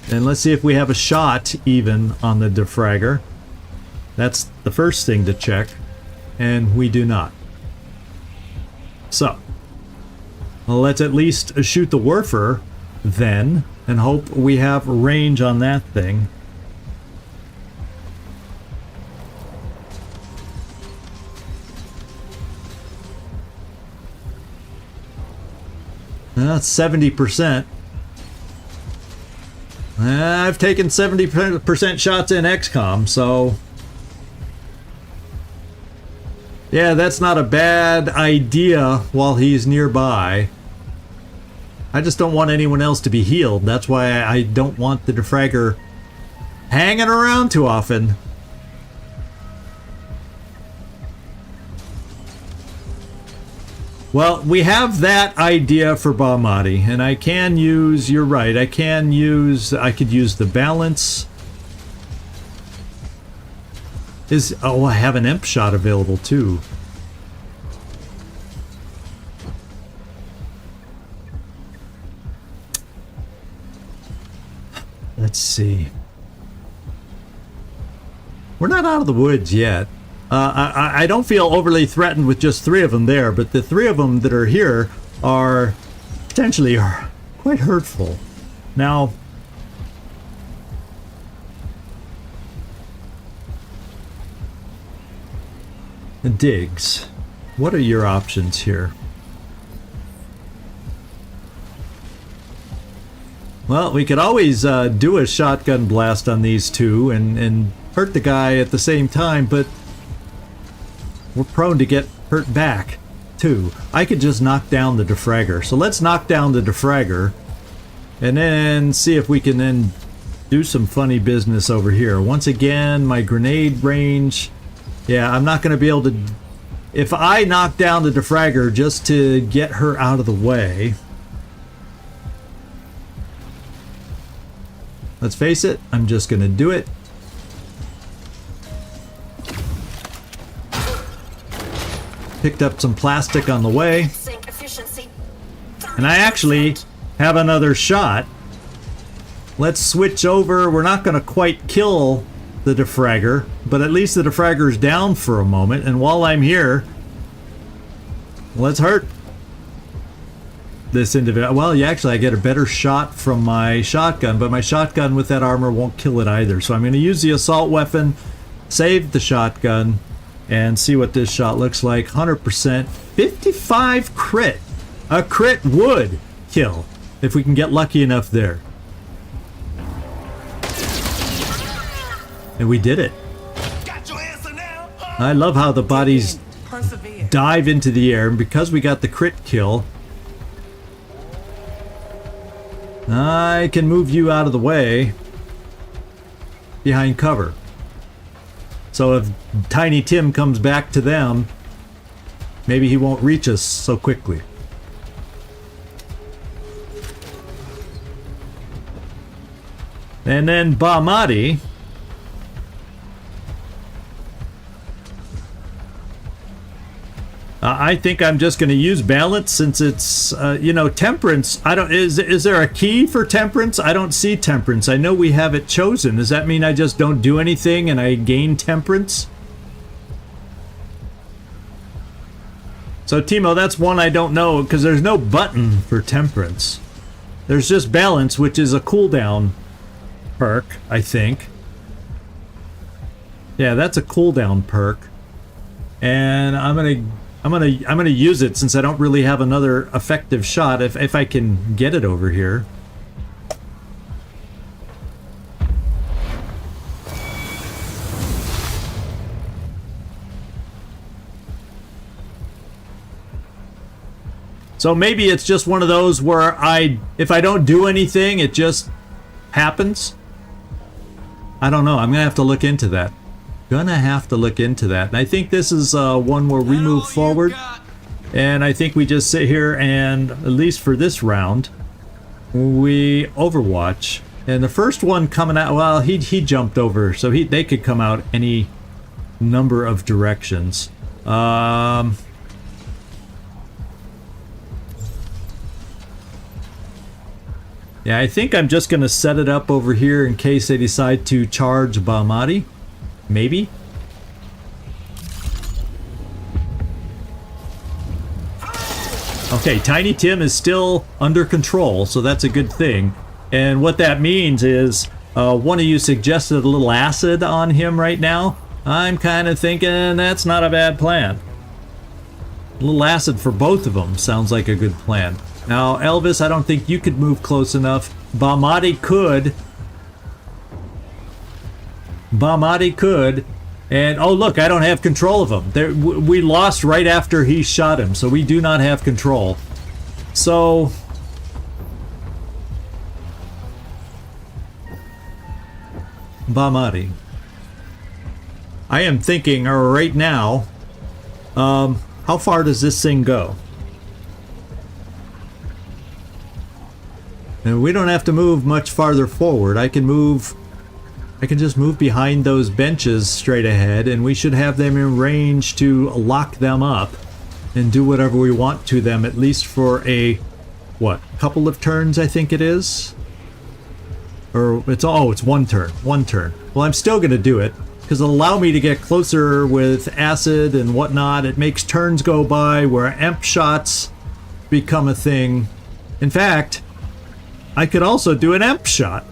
And let's see if we have a shot even on the defragger. That's the first thing to check. And we do not. So, well, let's at least shoot the Warfer then, and hope we have range on that thing. That's 70%. I've taken 70% shots in XCom, so... yeah, that's not a bad idea while he's nearby. I just don't want anyone else to be healed. That's why I don't want the defragger hanging around too often. Well, we have that idea for Bahmati, and I can use, you're right, I could use the balance. Oh, I have an imp shot available too. Let's see. We're not out of the woods yet. I don't feel overly threatened with just 3 of them there, but the 3 of them that are here are potentially quite hurtful. Now, Diggs, what are your options here? Well, we could always do a shotgun blast on these 2 and hurt the guy at the same time, but we're prone to get hurt back too. I could just knock down the defragger. So let's knock down the defragger and then see if we can then do some funny business over here. Once again, my grenade range. Yeah, I'm not going to be able to... If I knock down the defragger just to get her out of the way... Let's face it, I'm just going to do it. Picked up some plastic on the way. And I actually have another shot. Let's switch over. We're not going to quite kill the defragger, but at least the defragger is down for a moment. And while I'm here, let's hurt this individual. Well, I get a better shot from my shotgun, but my shotgun with that armor won't kill it either. So I'm going to use the assault weapon, save the shotgun, and see what this shot looks like. 100%, 55 crit. A crit would kill if we can get lucky enough there. And we did it. I love how the bodies dive into the air, and because we got the crit kill, I can move you out of the way behind cover. So if Tiny Tim comes back to them, maybe he won't reach us so quickly. And then Bahmati. I think I'm just going to use balance since it's, temperance. Is there a key for temperance? I don't see temperance. I know we have it chosen. Does that mean I just don't do anything and I gain temperance? So Timo, that's one I don't know because there's no button for temperance. There's just balance, which is a cooldown perk, I think. Yeah, that's a cooldown perk. And I'm gonna use it since I don't really have another effective shot if I can get it over here. So maybe it's just one of those where if I don't do anything, it just happens. I don't know. I'm gonna have to look into that. And I think this is one where we move forward, and I think we just sit here and, at least for this round, we overwatch. And the first one coming out, well, he jumped over, so they could come out any number of directions. Yeah, I think I'm just gonna set it up over here in case they decide to charge Bahmati. Maybe? Okay, Tiny Tim is still under control, so that's a good thing. And what that means is, one of you suggested a little acid on him right now. I'm kind of thinking that's not a bad plan. A little acid for both of them sounds like a good plan. Now, Elvis, I don't think you could move close enough. Bahmati could. And oh look, I don't have control of him. We lost right after he shot him, so we do not have control. So Bahmati, I am thinking right now, how far does this thing go? And we don't have to move much farther forward. I can move I can just move behind those benches straight ahead, and we should have them in range to lock them up and do whatever we want to them, at least for a, what, couple of turns, I think it is? Or it's, oh, it's one turn. Well, I'm still going to do it, because it'll allow me to get closer with acid and whatnot. It makes turns go by where amp shots become a thing. In fact, I could also do an amp shot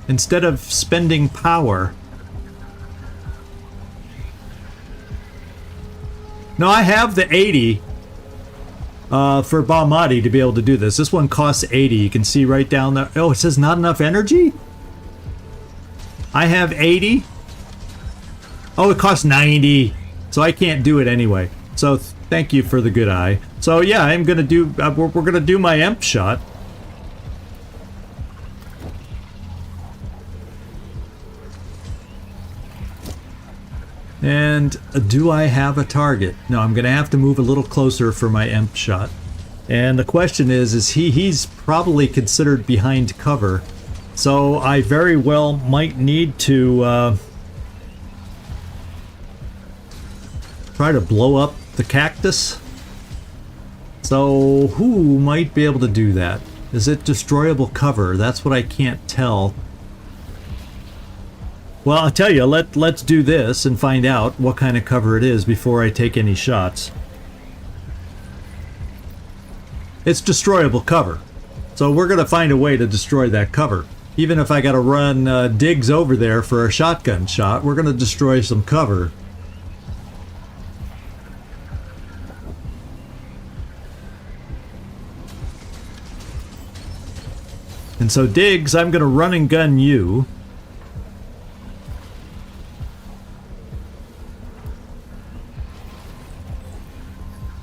instead of spending power. No, I have the 80 for Balmati to be able to do this. This one costs 80. You can see right down there. Oh, it says not enough energy? I have 80. Oh, it costs 90. So I can't do it anyway. So thank you for the good eye. So yeah, I'm going to do, we're going to do my amp shot. And do I have a target? No, I'm going to have to move a little closer for my imp shot. And the question is he's probably considered behind cover. So I very well might need to try to blow up the cactus. So who might be able to do that? Is it destroyable cover? That's what I can't tell. Well, I'll tell you, let's do this and find out what kind of cover it is before I take any shots. It's destroyable cover. So we're going to find a way to destroy that cover. Even if I got to run Diggs over there for a shotgun shot, we're going to destroy some cover. And so Diggs, I'm going to run and gun you.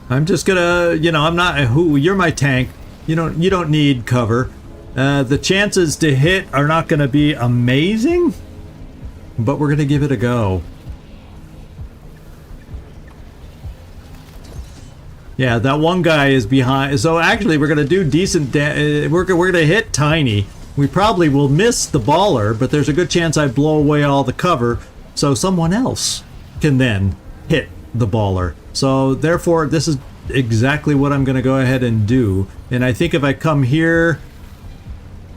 I'm just gonna, you know, I'm not, you're my tank. You don't need cover. The chances to hit are not gonna be amazing, but we're gonna give it a go. Yeah, that one guy is behind. So actually, we're gonna do decent. We're gonna hit Tiny. We probably will miss the baller, but there's a good chance I blow away all the cover, so someone else can then hit the baller. So therefore, this is exactly what I'm going to go ahead and do. And I think if I come here,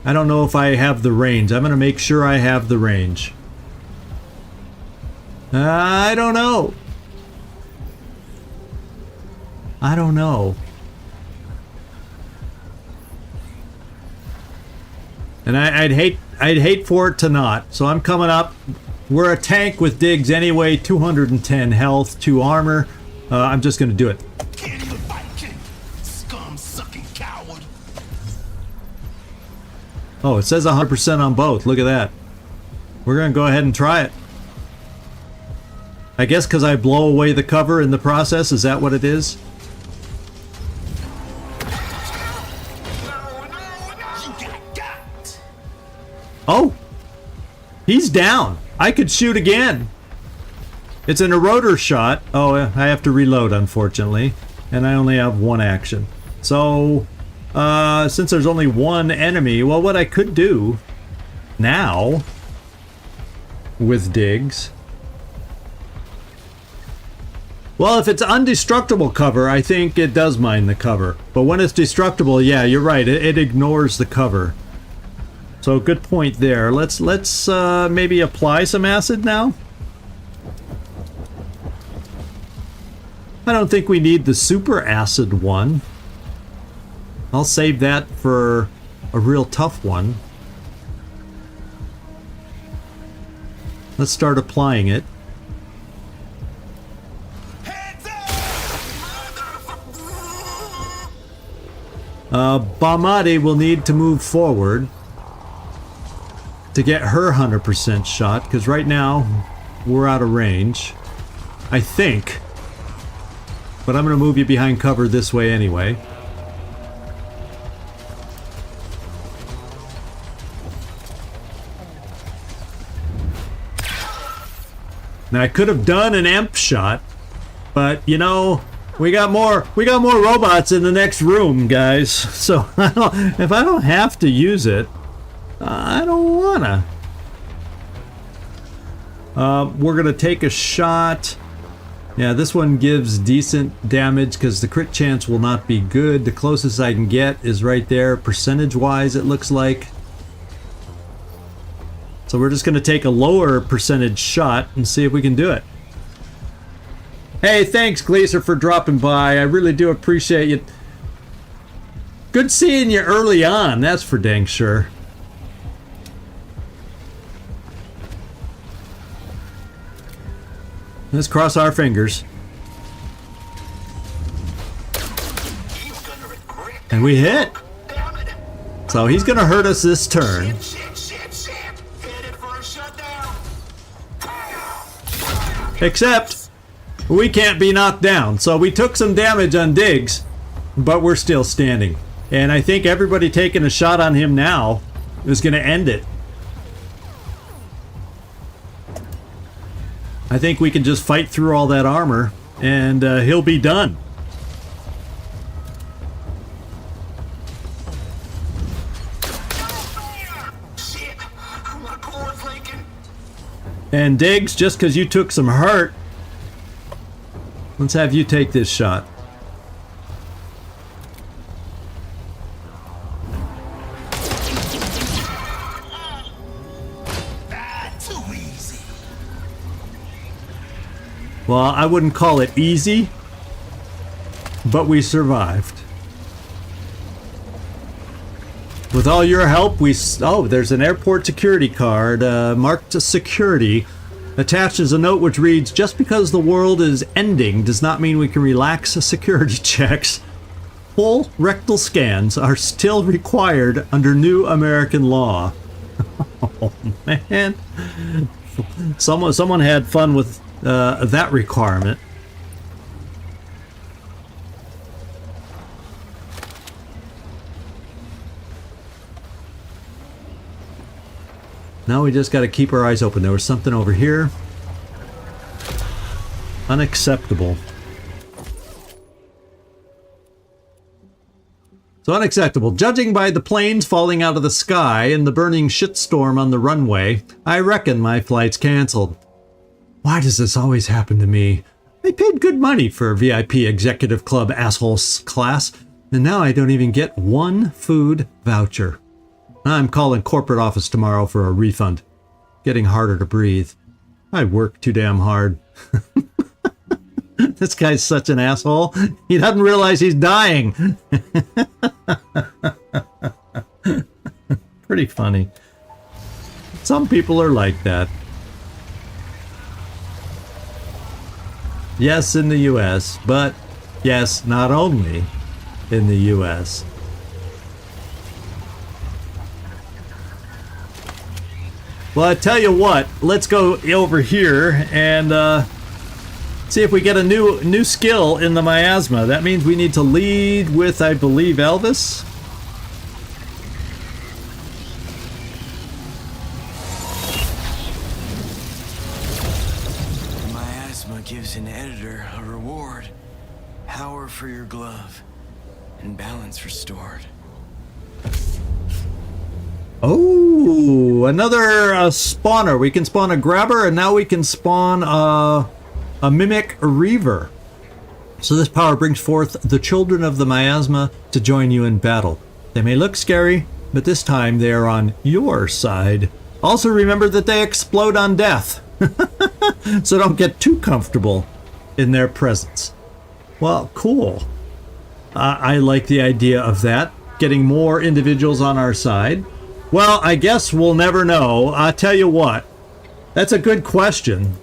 I don't know if I have the range. I'm going to make sure I have the range. I don't know. I don't know. And I'd hate for it to not. So I'm coming up. We're a tank with Diggs anyway. 210 health, 2 armor. I'm just going to do it. Oh, it says 100% on both. Look at that. We're going to go ahead and try it. I guess because I blow away the cover in the process. Is that what it is? Oh! He's down. I could shoot again. It's an eroder shot. Oh, I have to reload, unfortunately. And I only have one action. So, since there's only one enemy, well, what I could do now with Diggs. Well, if it's undestructible cover, I think it does mine the cover. But when it's destructible, yeah, you're right. It ignores the cover. So good point there. Let's maybe apply some acid now. I don't think we need the super acid one. I'll save that for a real tough one. Let's start applying it. Balmati will need to move forward to get her 100% shot, because right now we're out of range, I think. But I'm going to move you behind cover this way anyway. Now I could have done an amp shot, but you know, we got more robots in the next room, guys. So if I don't have to use it, I don't wanna. We're going to take a shot. Yeah, this one gives decent damage because the crit chance will not be good. The closest I can get is right there, percentage-wise, it looks like. So we're just going to take a lower percentage shot and see if we can do it. Hey, thanks, Gleaser, for dropping by. I really do appreciate you. Good seeing you early on, that's for dang sure. Let's cross our fingers. And we hit. So he's going to hurt us this turn. Except we can't be knocked down. So we took some damage on Diggs, but we're still standing. And I think everybody taking a shot on him now is going to end it. I think we can just fight through all that armor and he'll be done. And Diggs, just because you took some hurt, let's have you take this shot. Well, I wouldn't call it easy, but we survived. With all your help, oh, there's an airport security card marked security. Attaches a note which reads, just because the world is ending does not mean we can relax security checks. Full rectal scans are still required under new American law. Oh, man. Someone had fun with that requirement. Now we just got to keep our eyes open. There was something over here. Unacceptable. So unacceptable. Judging by the planes falling out of the sky and the burning shitstorm on the runway, I reckon my flight's canceled. Why does this always happen to me? I paid good money for a VIP Executive Club assholes class, and now I don't even get one food voucher. I'm calling corporate office tomorrow for a refund. Getting harder to breathe. I work too damn hard. This guy's such an asshole. He doesn't realize he's dying. Pretty funny. Some people are like that. Yes, in the US, but yes, not only in the US. Well, I tell you what, let's go over here and see if we get a new skill in the miasma. That means we need to lead with, I believe, Elvis. Miasma gives an editor a reward. Power for your glove. And balance restored. Oh, another spawner. We can spawn a grabber, and now we can spawn a mimic reaver. So this power brings forth the children of the miasma to join you in battle. They may look scary, but this time they are on your side. Also remember that they explode on death. So don't get too comfortable in their presence. Well, cool. I like the idea of that. Getting more individuals on our side. Well, I guess we'll never know. I'll tell you what. That's a good question.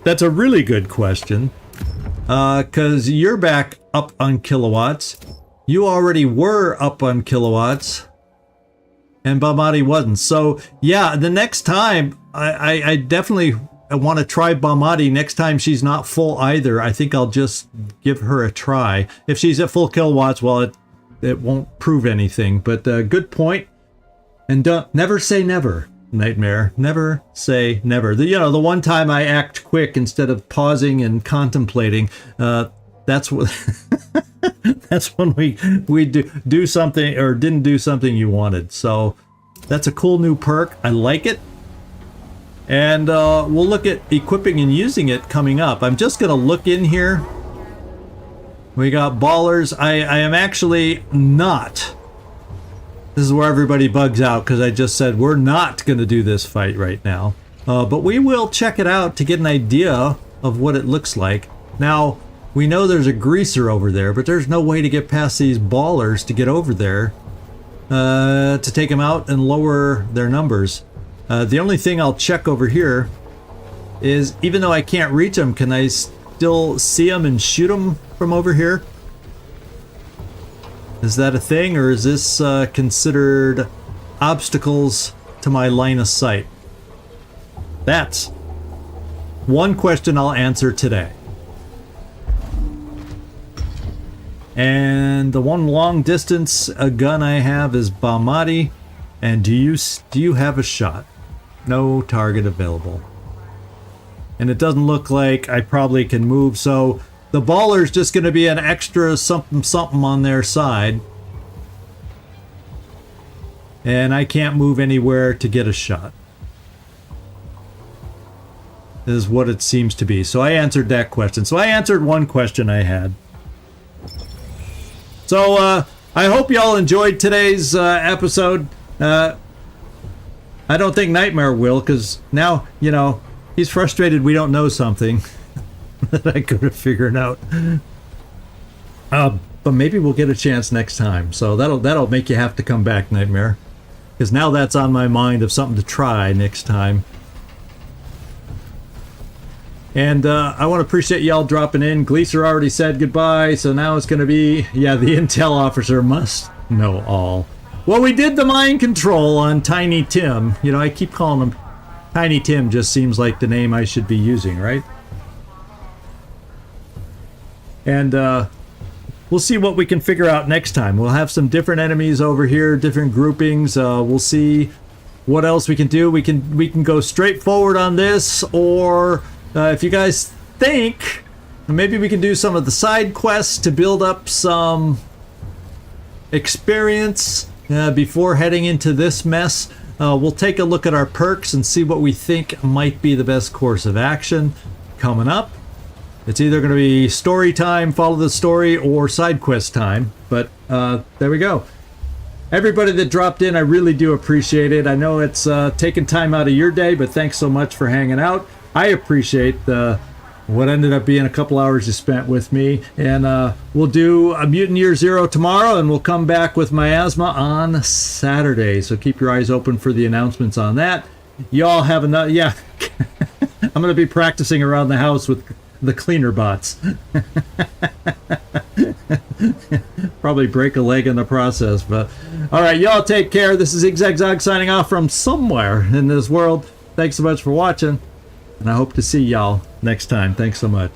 That's a really good question. Because you're back up on kilowatts. You already were up on kilowatts. And Bamati wasn't. So, yeah, the next time, I definitely want to try Bamati. Next time she's not full either. I think I'll just give her a try. If she's at full kilowatts, well, it won't prove anything. But good point. And never say never, Nightmare. Never say never. The one time I act quick instead of pausing and contemplating, that's what that's when we do something or didn't do something you wanted. So that's a cool new perk. I like it. And we'll look at equipping and using it coming up. I'm just going to look in here. We got ballers. I am actually not. This is where everybody bugs out because I just said we're not going to do this fight right now. But we will check it out to get an idea of what it looks like. Now, we know there's a greaser over there, but there's no way to get past these ballers to get over there to take them out and lower their numbers. The only thing I'll check over here is, even though I can't reach them, can I still see them and shoot them from over here? Is that a thing, or is this considered obstacles to my line of sight? That's one question I'll answer today. And the one long distance gun I have is Baumati. And do you have a shot? No target available. And it doesn't look like I probably can move, so the baller's just going to be an extra something something on their side. And I can't move anywhere to get a shot. Is what it seems to be. So I answered that question. So I answered one question I had. So I hope y'all enjoyed today's episode. I don't think Nightmare will, because now, you know, he's frustrated we don't know something that I could have figured out. But maybe we'll get a chance next time. So that'll make you have to come back, Nightmare. Because now that's on my mind of something to try next time. And I want to appreciate y'all dropping in. Gleaser already said goodbye, so now it's going to be, yeah, the intel officer must know all. Well, we did the mind control on Tiny Tim. You know, I keep calling him Tiny Tim, just seems like the name I should be using, right? And we'll see what we can figure out next time. We'll have some different enemies over here, different groupings. We'll see what else we can do. We can go straight forward on this, or if you guys think, maybe we can do some of the side quests to build up some experience before heading into this mess. We'll take a look at our perks and see what we think might be the best course of action coming up. It's either going to be story time, follow the story, or side quest time. But there we go. Everybody that dropped in, I really do appreciate it. I know it's taking time out of your day, but thanks so much for hanging out. I appreciate what ended up being a couple hours you spent with me. And we'll do a Mutant Year Zero tomorrow, and we'll come back with Miasma on Saturday. So keep your eyes open for the announcements on that. Y'all have enough. Yeah, I'm going to be practicing around the house with the cleaner bots. Probably break a leg in the process. But all right, y'all take care. This is Zigzag signing off from somewhere in this world. Thanks so much for watching. And I hope to see y'all next time. Thanks so much.